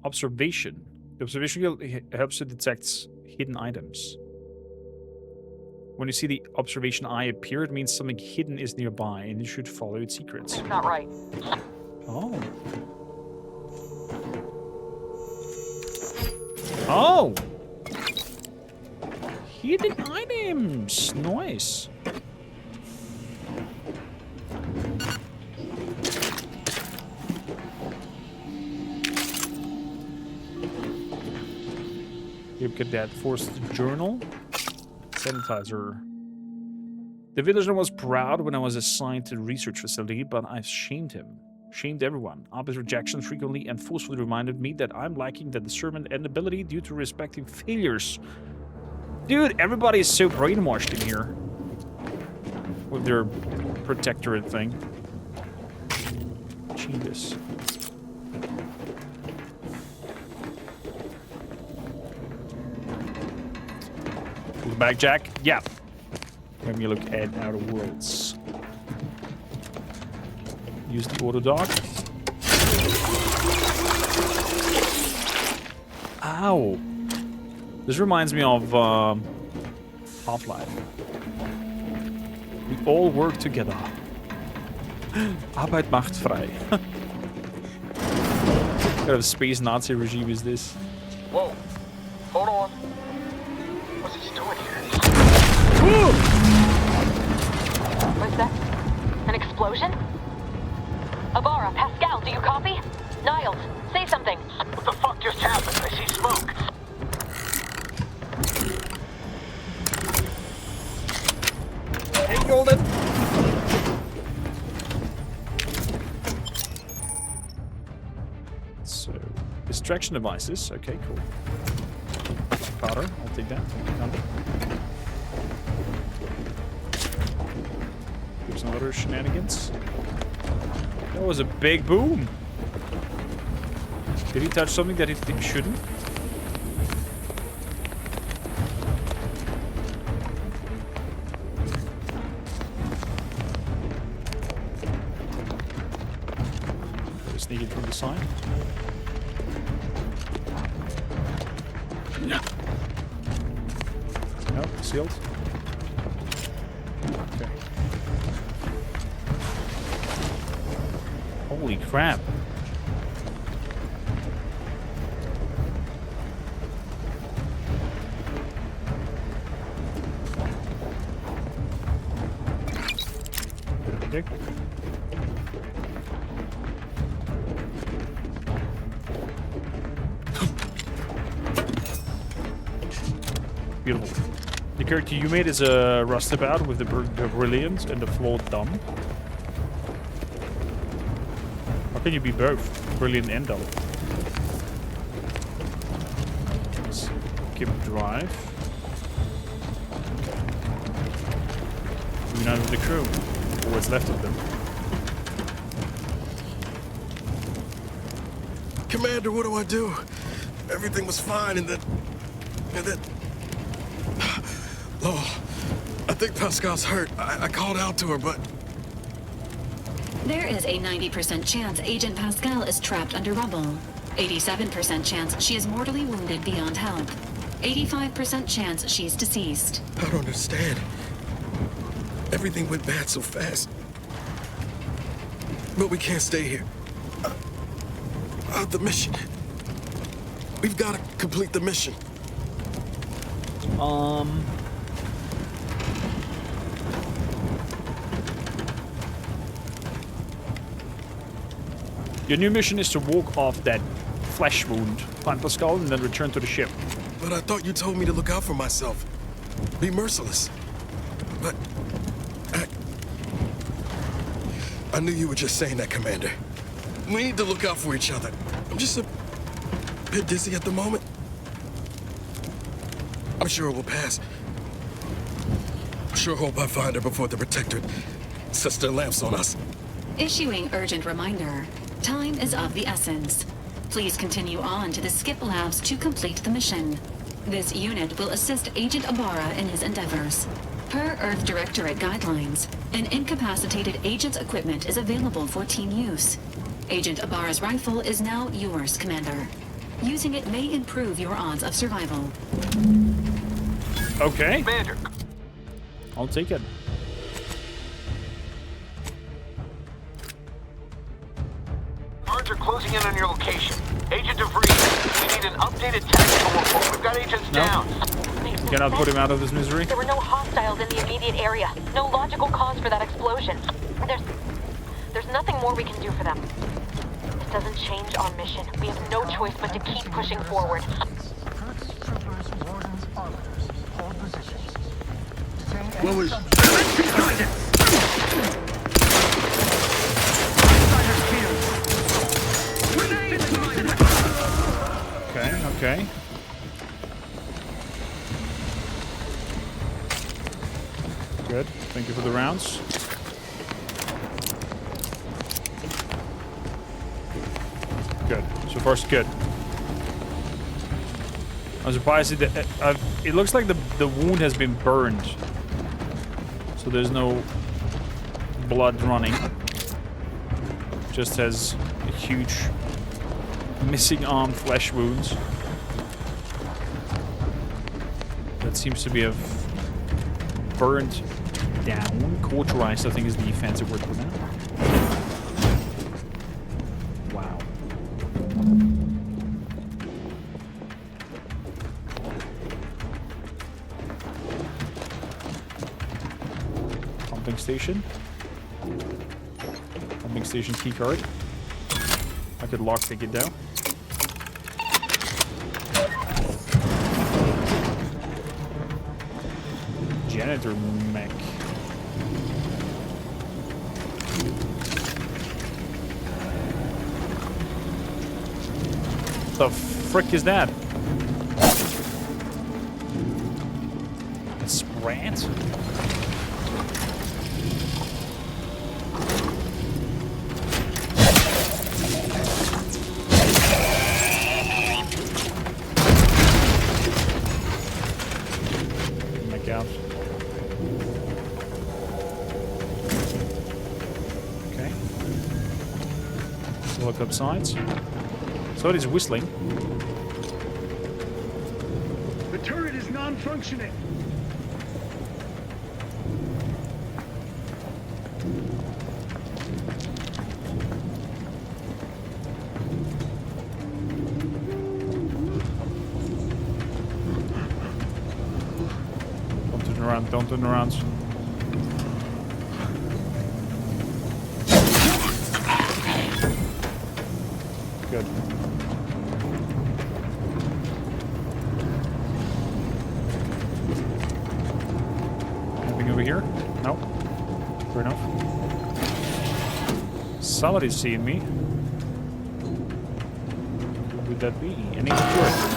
Observation. The observation helps to detect hidden items. When you see the observation eye appear, it means something hidden is nearby, and you should follow its secrets. It's not right. Oh. Oh! Hidden items! Nice. Look at that. Forced journal. Sanitizer. The villager was proud when I was assigned to the research facility, but I shamed him. Shamed everyone. Obvious rejection frequently and forcefully reminded me that I'm lacking the discernment and ability due to respecting failures. Dude, everybody is so brainwashed in here. With their protectorate thing. Jesus. Look back, Jack. Yeah. Let me look at Outer Worlds. Use the auto dock. Ow. This reminds me of Half-Life. We all work together. Arbeit macht frei. What kind of space Nazi regime is this? Whoa. Hold on. What's he doing here? What's that? An explosion? Abara, Pascal, do you copy? Niles, say something. What the fuck just happened? I see smoke. Hey, Golden. So, distraction devices. Okay, cool. Powder, I'll take that. Here's some other shenanigans. That was a big boom. Did he touch something that he shouldn't? Sneak it from the side. No. Nope, sealed. Okay. Holy crap. Okay. Beautiful. The character you made is a rustabout with the brilliant and the flawed dumb. How can you be both? Brilliant and dumb? Skip drive. Unite with the crew. Or what's left of them. Commander, what do I do? Everything was fine and then... Oh, I think Pascal's hurt. I called out to her, but... There is a 90% chance Agent Pascal is trapped under rubble. 87% chance she is mortally wounded beyond help. 85% chance she's deceased. I don't understand. Everything went bad so fast. But we can't stay here. The mission. We've got to complete the mission. Your new mission is to walk off that flesh wound, plant the skull, and then return to the ship. But I thought you told me to look out for myself. Be merciless. But... I knew you were just saying that, Commander. We need to look out for each other. I'm just a bit dizzy at the moment. I'm sure it will pass. Sure hope I find her before the Protectorate sets their lamps on us. Issuing urgent reminder. Time is of the essence. Please continue on to the skip labs to complete the mission. This unit will assist Agent Ibarra in his endeavors. Per Earth Directorate guidelines, an incapacitated agent's equipment is available for team use. Agent Ibarra's rifle is now yours, Commander. Using it may improve your odds of survival. Okay. Commander. I'll take it. Guards are closing in on your location. Agent DeVries, we need an updated tactical report. We've got agents down. You cannot put him out of this misery. There were no hostiles in the immediate area. No logical cause for that explosion. There's nothing more we can do for them. This doesn't change our mission. We have no choice but to keep pushing forward. What was... Okay. Good. Thank you for the rounds. Good. So far, so good. I'm surprised it looks like the wound has been burned. So there's no blood running. Just has a huge missing arm flesh wounds. That seems to be a burnt down. Cauterized, I think, is the fancy word for that. Wow. Pumping station. Pumping station keycard. I could lockpick it down. Janitor mech. The frick is that? A sprant? Mech out. Okay. Let's look up sides. So it is whistling. The turret is non-functioning. Don't turn around, don't turn around. Good. Anything over here? No. Fair enough. Somebody's seeing me. Who would that be? Any turret?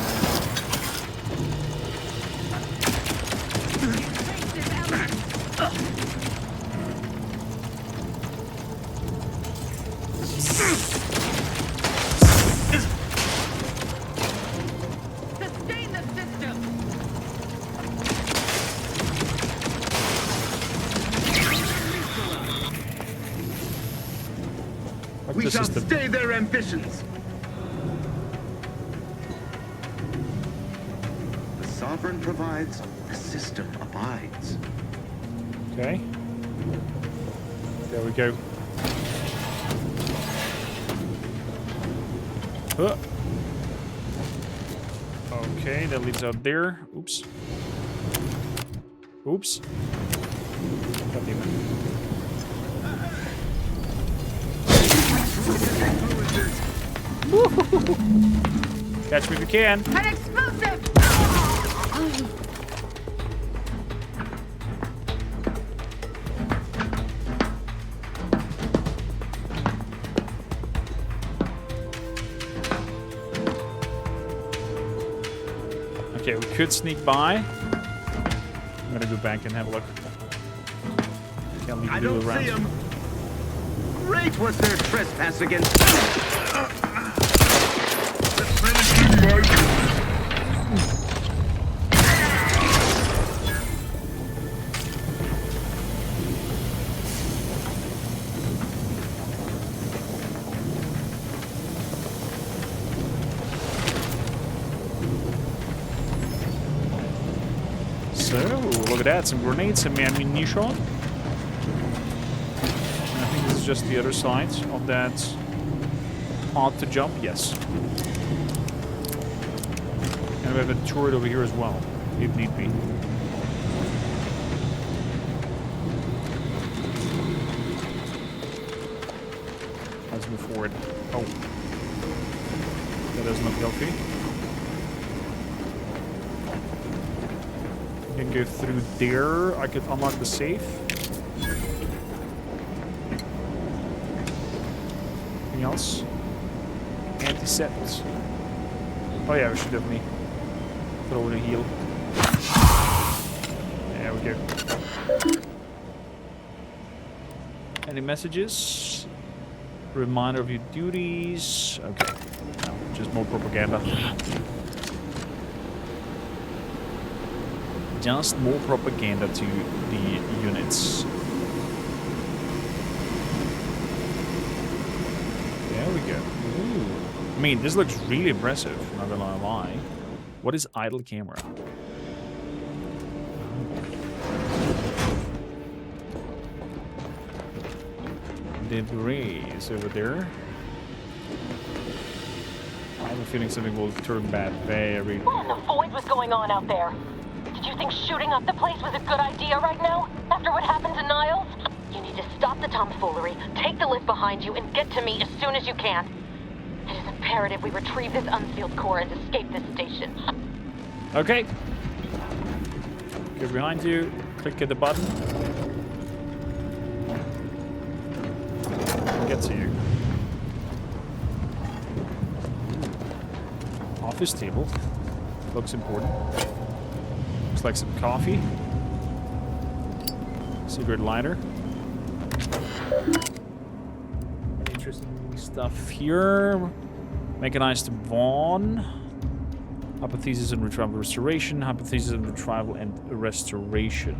Sustain the system! Like We this shall is the stay their ambitions. The sovereign provides, the system abides. Okay. There we go. Okay, that leads out there. Oops. Oops. God damn it. Catch me if you can. An explosive! Okay, we could sneak by. I'm gonna go back and have a look. Can't leave I you don't around. see him. Great was their trespass against. So, look at that, some grenades, some ammunition. I think this is just the other side of that path to jump, yes. And we have a turret over here as well, if need be. Let's move forward. Oh. That does not healthy. Can go through there. I could unlock the safe. Anything else? Antiseptic. Oh yeah, we should definitely throw in a heal. There we go. Any messages? Reminder of your duties. Okay. No, just more propaganda. Just more propaganda to the units. There we go. Ooh. I mean, this looks really impressive, not gonna lie. What is idle camera? Debris is over there. I have a feeling something will turn bad very... What in the void was going on out there? Did you think shooting up the place was a good idea right now? After what happened to Niles? You need to stop the tomfoolery, take the lift behind you, and get to me as soon as you can. It is imperative we retrieve this unsealed core and escape this station. Okay. Go behind you. Click the button. Get to you. Office table. Looks important. Looks like some coffee. Cigarette lighter. Interesting stuff here. Mechanized Vaughn. Hypothesis and retrieval restoration. Hypothesis and retrieval and restoration.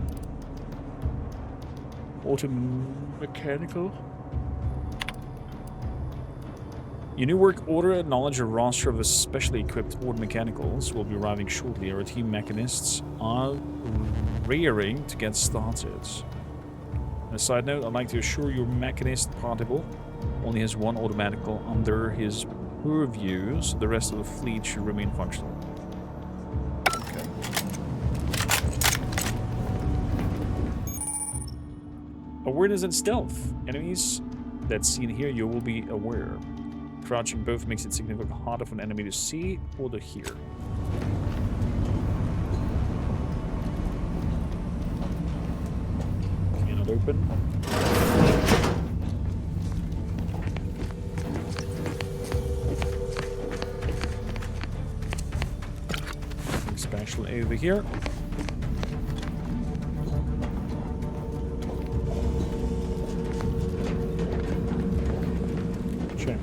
Automechanical. Your new work order acknowledge a roster of specially equipped auto mechanicals will be arriving shortly. Our team mechanists are rearing to get started. On a side note, I'd like to assure your mechanist Partible only has one automatical under his purview, so the rest of the fleet should remain functional. Okay. Awareness and stealth. Enemies that's seen here, you will be aware. Crouching both makes it significantly harder for an enemy to see or to hear. Cannot open. Nothing special over here. Check.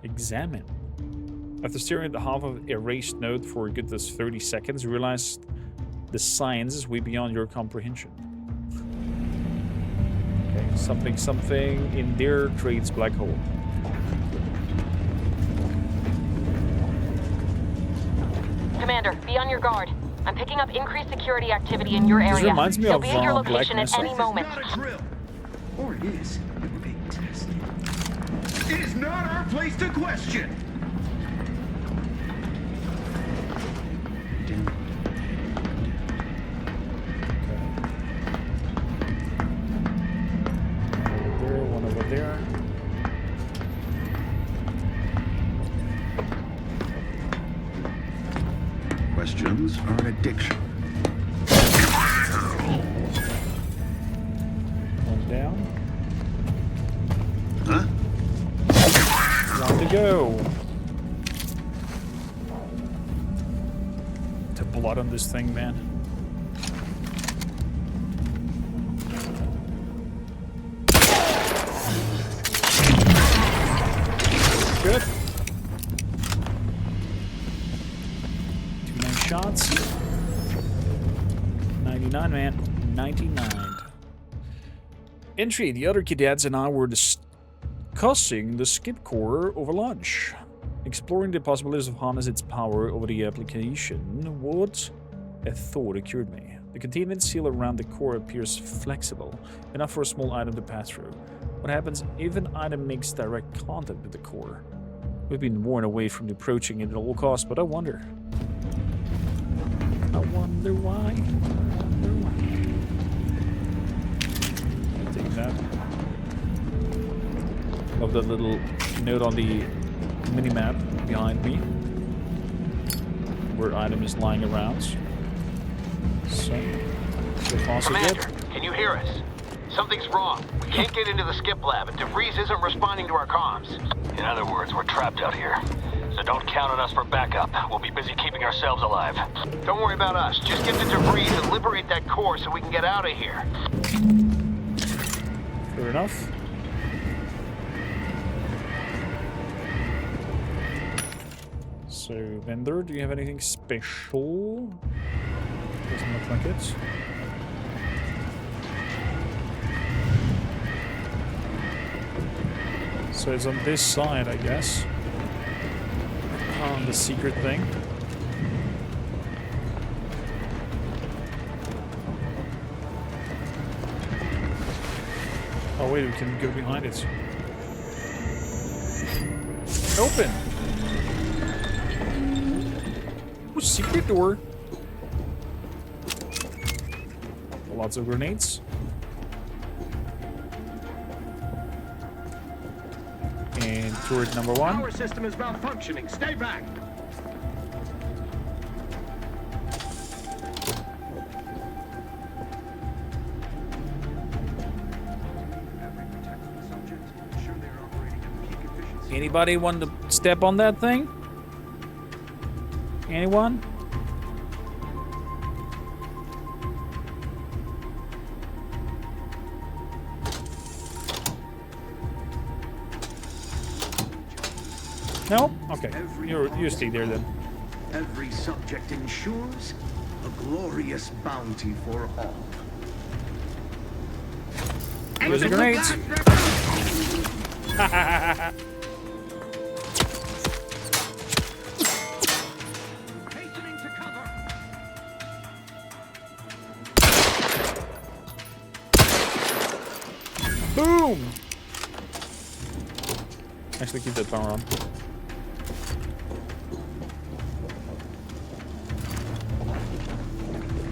Examine. After staring at the half of erased note for a good 30 seconds, you realize the science is way beyond your comprehension. Okay, something in there creates black hole. Commander, be on your guard. I'm picking up increased security activity in your area. This reminds me so of be at your Black location at Mesa. any moment. Or it is. We're being tested. It is not our place to question. guns are an addiction. One down. Huh? One to go. The blood on this thing, man. Good. 2 nice shots. 99, man. 99. Entry. The other cadets and I were discussing the skip core over lunch. Exploring the possibilities of harness its power over the application. What a thought occurred me. The containment seal around the core appears flexible, enough for a small item to pass through. What happens if an item makes direct contact with the core? We've been warned away from approaching it at all costs, but I wonder. I wonder why. Take that. Of the little note on the mini-map behind me. Where item is lying around. So far so good. Commander, can you hear us? Something's wrong. We can't get into the skip lab, and DeVries isn't responding to our comms. In other words, we're trapped out here. So don't count on us for backup. We'll be busy keeping ourselves alive. Don't worry about us. Just get to DeVries and liberate that core so we can get out of here. Fair enough. So, vendor, do you have anything special? Doesn't look like it. So it's on this side, I guess. On the secret thing. Oh wait, we can go behind it. Open! Oh, secret door! Lots of grenades. And turret number 1. Power system is malfunctioning. Stay back. Anybody want to step on that thing? Anyone? No? Okay. You stay there then. Every subject ensures a glorious bounty for all. Here's the grenades. Boom! Actually, keep that power on.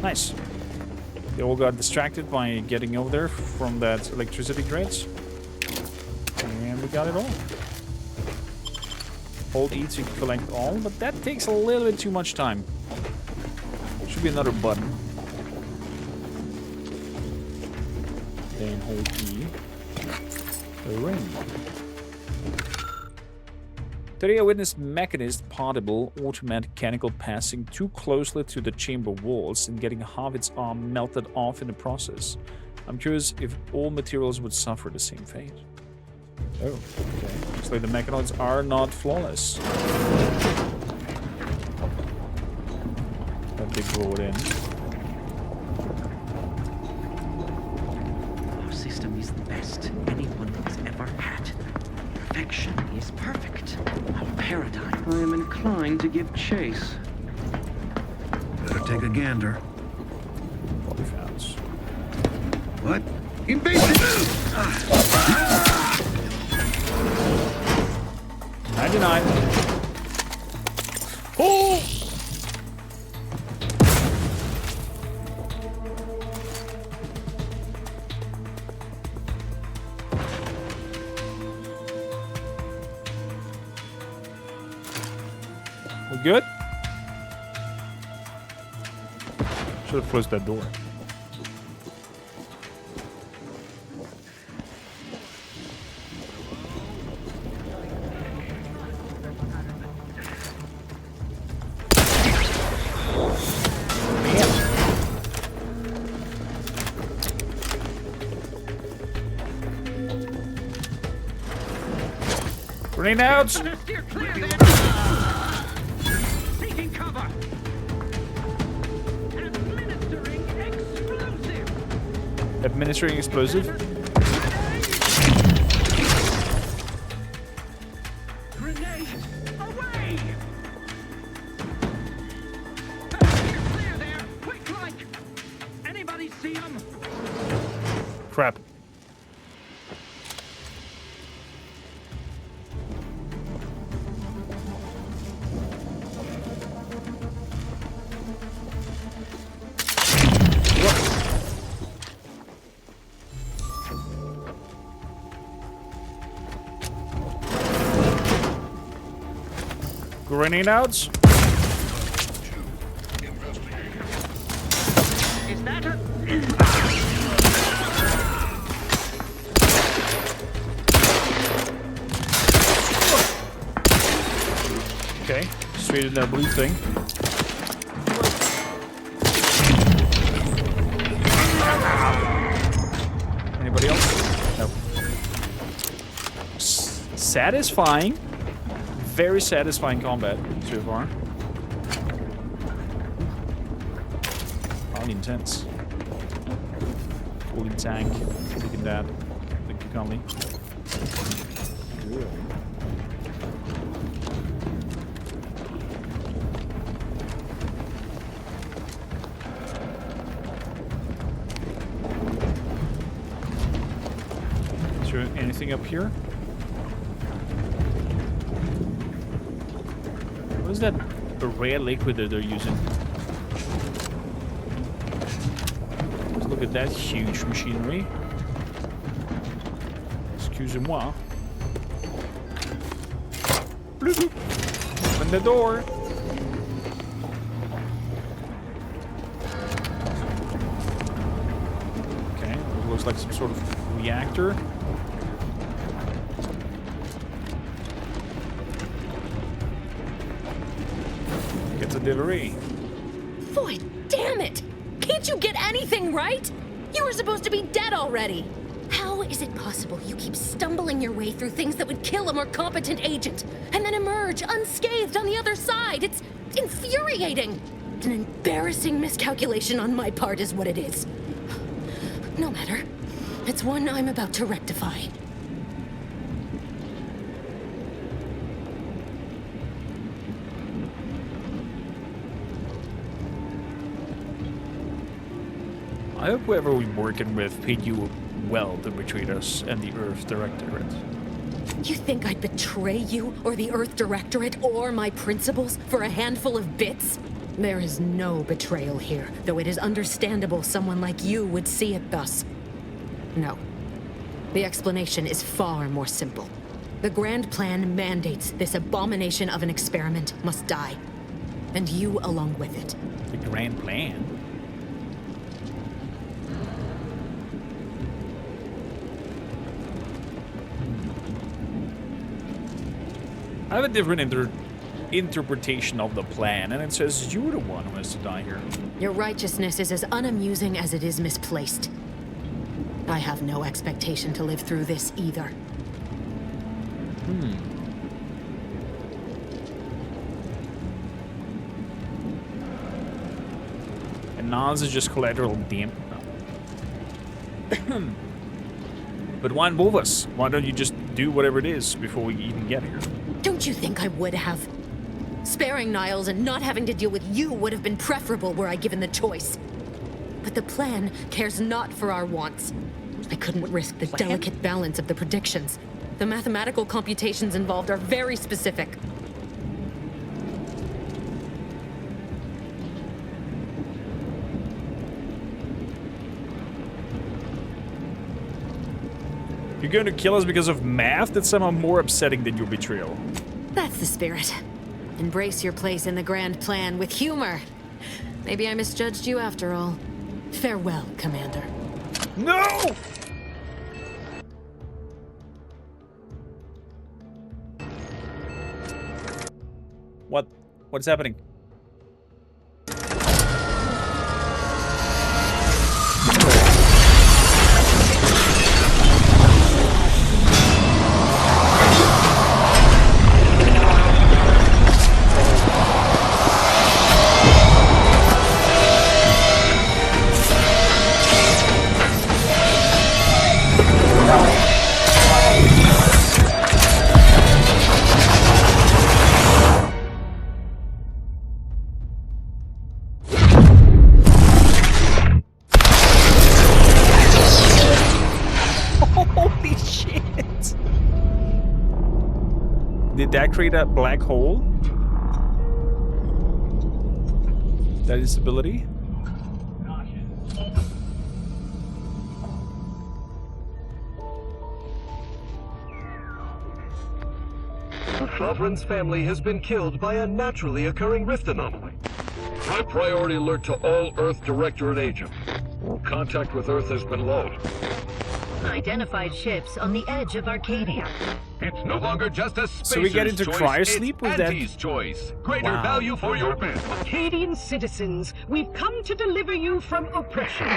Nice. They all got distracted by getting over there from that electricity grid. And we got it all. Hold E to collect all, but that takes a little bit too much time. Should be another button. Then hold E. The ring. Today I witnessed mechanized, portable, automatic mechanical passing too closely to the chamber walls and getting half its arm melted off in the process. I'm curious if all materials would suffer the same fate. Oh, okay. Looks like the mechanoids are not flawless. That they brought in. Our system is the best anyone has ever had. Perfection is perfect. Our paradigm. I am inclined to give chase. Better take a gander. Body fouls. What? Invasive! 99. Oh! We good? Should have closed that door. Grenade out! Steer clear there! Taking cover! Administering explosive. Grenade! Away! Steer clear there! Quick like! Anybody see him? Crap. Grenade outs. Is that a... Okay, straight in that blue thing. Anybody else? Nope. Satisfying. Very satisfying combat so far. Highly intense. Fully tank. Look at that. Thank you kindly. Good. Is there anything up here? What is that rare liquid that they're using? Let's look at that huge machinery. Excusez-moi. Bloop. Open the door. Okay, it looks like some sort of reactor. Delivery. Boy, damn it! Can't you get anything right? You were supposed to be dead already. How is it possible you keep stumbling your way through things that would kill a more competent agent, and then emerge unscathed on the other side? It's infuriating. An embarrassing miscalculation on my part is what it is. No matter. It's one I'm about to rectify. I hope whoever we're working with paid you well to betray us and the Earth Directorate. You think I'd betray you, or the Earth Directorate, or my principals for a handful of bits? There is no betrayal here, though it is understandable someone like you would see it thus. No. The explanation is far more simple. The Grand Plan mandates this abomination of an experiment must die. And you along with it. The Grand Plan? I have a different interpretation of the plan, and it says you're the one who has to die here. Your righteousness is as unamusing as it is misplaced. I have no expectation to live through this either. And Nas is just collateral damage. But why involve us? Why don't you just do whatever it is before we even get here? Don't you think I would have? Sparing Niles and not having to deal with you would have been preferable were I given the choice. But the plan cares not for our wants. I couldn't risk the delicate balance of the predictions. The mathematical computations involved are very specific. You're going to kill us because of math? That's somehow more upsetting than your betrayal. That's the spirit. Embrace your place in the Grand Plan with humor. Maybe I misjudged you after all. Farewell, Commander. No! What's happening? Holy shit! Did that create a black hole? That instability? The Sovereign's family has been killed by a naturally occurring rift anomaly. High priority alert to all Earth Directorate agents. Contact with Earth has been low. Identified ships on the edge of Arcadia. It's no longer just a spacer's So we get into choice, cryosleep with it's that? Anti's choice. Greater Wow. value for your men. Arcadian citizens, we've come to deliver you from oppression.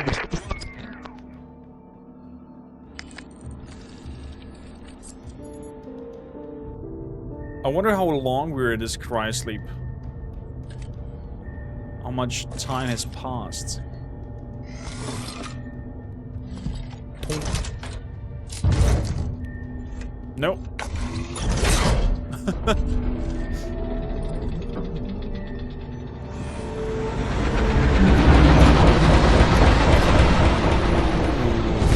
I wonder how long we were in this cryosleep. How much time has passed? Nope.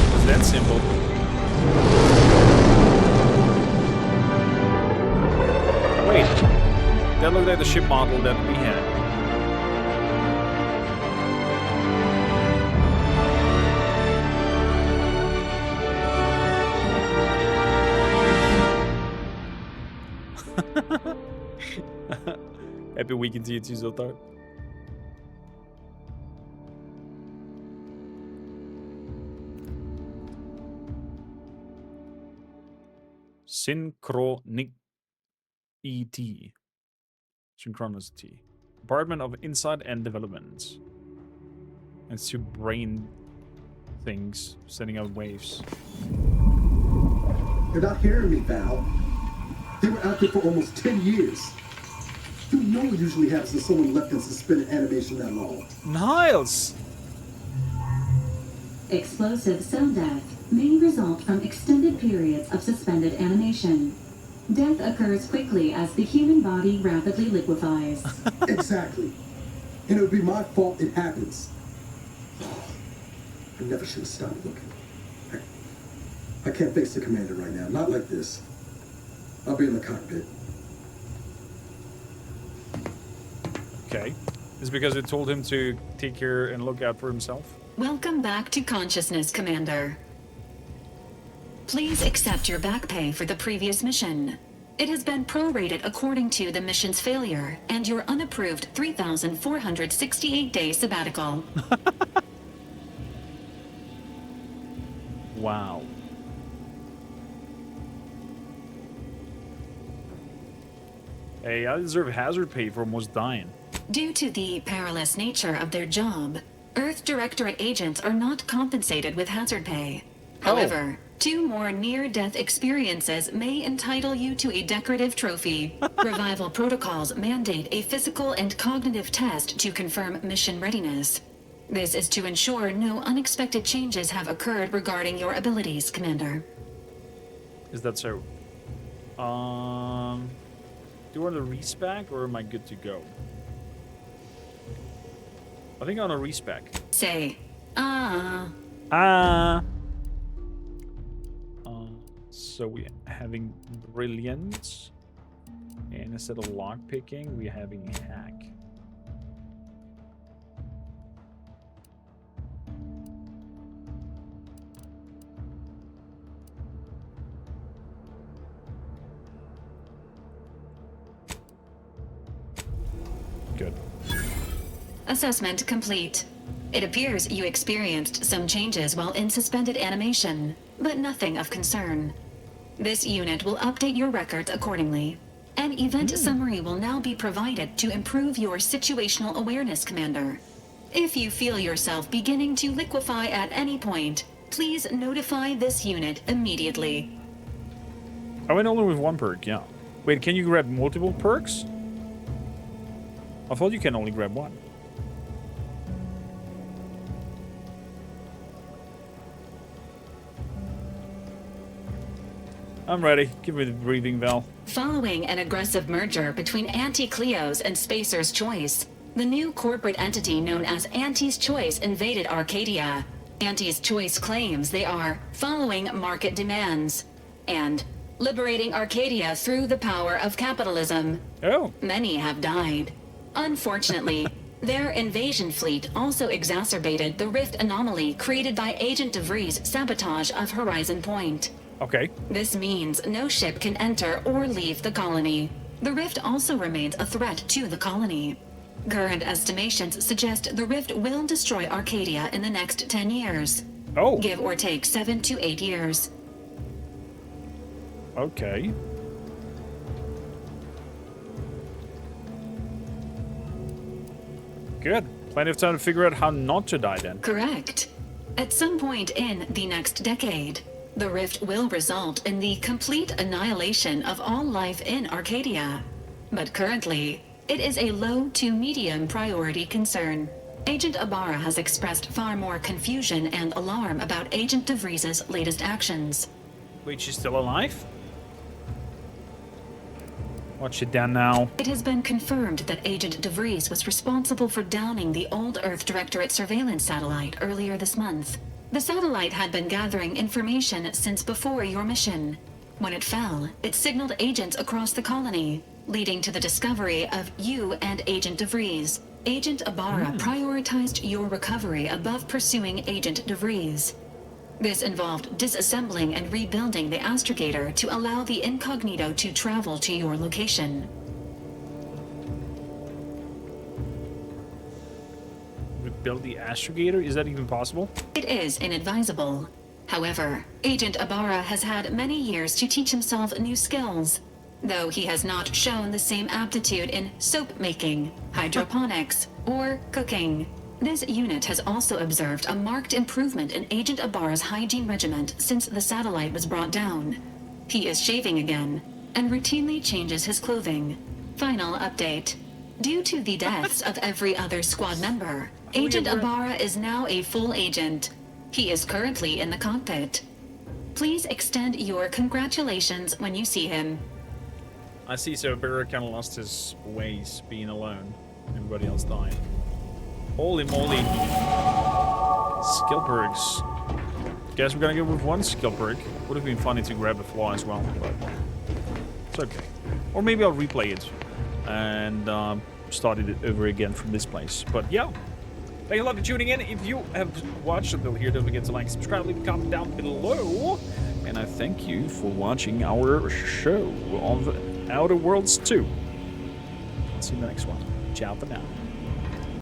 What's that symbol? Wait, that looked like the ship model that we had. Happy weekend to you too, Zoltar. Synchronicity. Synchronicity. Department of Insight and Development. It's two brain things sending out waves. You're not hearing me, Val. They were out there for almost 10 years. You know what usually happens when someone left in suspended animation that long. Niles! Explosive cell death may result from extended periods of suspended animation. Death occurs quickly as the human body rapidly liquefies. Exactly. And it would be my fault it happens. I never should have stopped looking. I can't face the commander right now. Not like this. I'll be in the cockpit. Okay. Is it because it told him to take care and look out for himself? Welcome back to consciousness, Commander. Please accept your back pay for the previous mission. It has been prorated according to the mission's failure and your unapproved 3,468-day sabbatical. Wow. Hey, I deserve hazard pay for almost dying. Due to the perilous nature of their job, Earth Directorate agents are not compensated with hazard pay. However, 2 more near-death experiences may entitle you to a decorative trophy. Revival protocols mandate a physical and cognitive test to confirm mission readiness. This is to ensure no unexpected changes have occurred regarding your abilities, Commander. Is that so? Do you want a respec or am I good to go? I think on a respec. Say, So we're having brilliant, and instead of lock picking, we're having hack. Good. Assessment complete. It appears you experienced some changes while in suspended animation, but nothing of concern. This unit will update your records accordingly. An event summary will now be provided to improve your situational awareness, Commander. If you feel yourself beginning to liquefy at any point, please notify this unit immediately. I went only with one perk, yeah. Wait, can you grab multiple perks? I thought you can only grab one. I'm ready. Give me the breathing bell. Following an aggressive merger between Anti-Cleo's and Spacer's Choice, the new corporate entity known as Anti's Choice invaded Arcadia. Anti's Choice claims they are following market demands and liberating Arcadia through the power of capitalism. Oh. Many have died. Unfortunately, their invasion fleet also exacerbated the rift anomaly created by Agent DeVries' sabotage of Horizon Point. Okay. This means no ship can enter or leave the colony. The rift also remains a threat to the colony. Current estimations suggest the rift will destroy Arcadia in the next 10 years. Oh. Give or take 7 to 8 years. Okay. Good. Plenty of time to figure out how not to die then. Correct. At some point in the next decade, the rift will result in the complete annihilation of all life in Arcadia. But currently, it is a low to medium priority concern. Agent Ibarra has expressed far more confusion and alarm about Agent DeVries' latest actions. Wait, she's still alive? Watch it down now. It has been confirmed that Agent DeVries was responsible for downing the Old Earth Directorate surveillance satellite earlier this month. The satellite had been gathering information since before your mission. When it fell, it signaled agents across the colony, leading to the discovery of you and Agent DeVries. Agent Ibarra prioritized your recovery above pursuing Agent DeVries. This involved disassembling and rebuilding the astrogator to allow the incognito to travel to your location. Rebuild the astrogator? Is that even possible? It is inadvisable. However, Agent Ibarra has had many years to teach himself new skills, though he has not shown the same aptitude in soap making, hydroponics, or cooking. This unit has also observed a marked improvement in Agent Ibarra's hygiene regimen since the satellite was brought down. He is shaving again, and routinely changes his clothing. Final update. Due to the deaths of every other squad member, Agent Ibarra is now a full agent. He is currently in the cockpit. Please extend your congratulations when you see him. I see, so Ibarra kind of lost his ways being alone. Everybody else died. Holy moly. Skill perks. Guess we're gonna go with one skill perk. Would have been funny to grab a flaw as well, but it's okay. Or maybe I'll replay it and start it over again from this place. But yeah, thank you a lot for tuning in. If you have watched until here, don't forget to like, subscribe, leave a comment down below. And I thank you for watching our show of Outer Worlds 2. I'll see you in the next one. Ciao for now.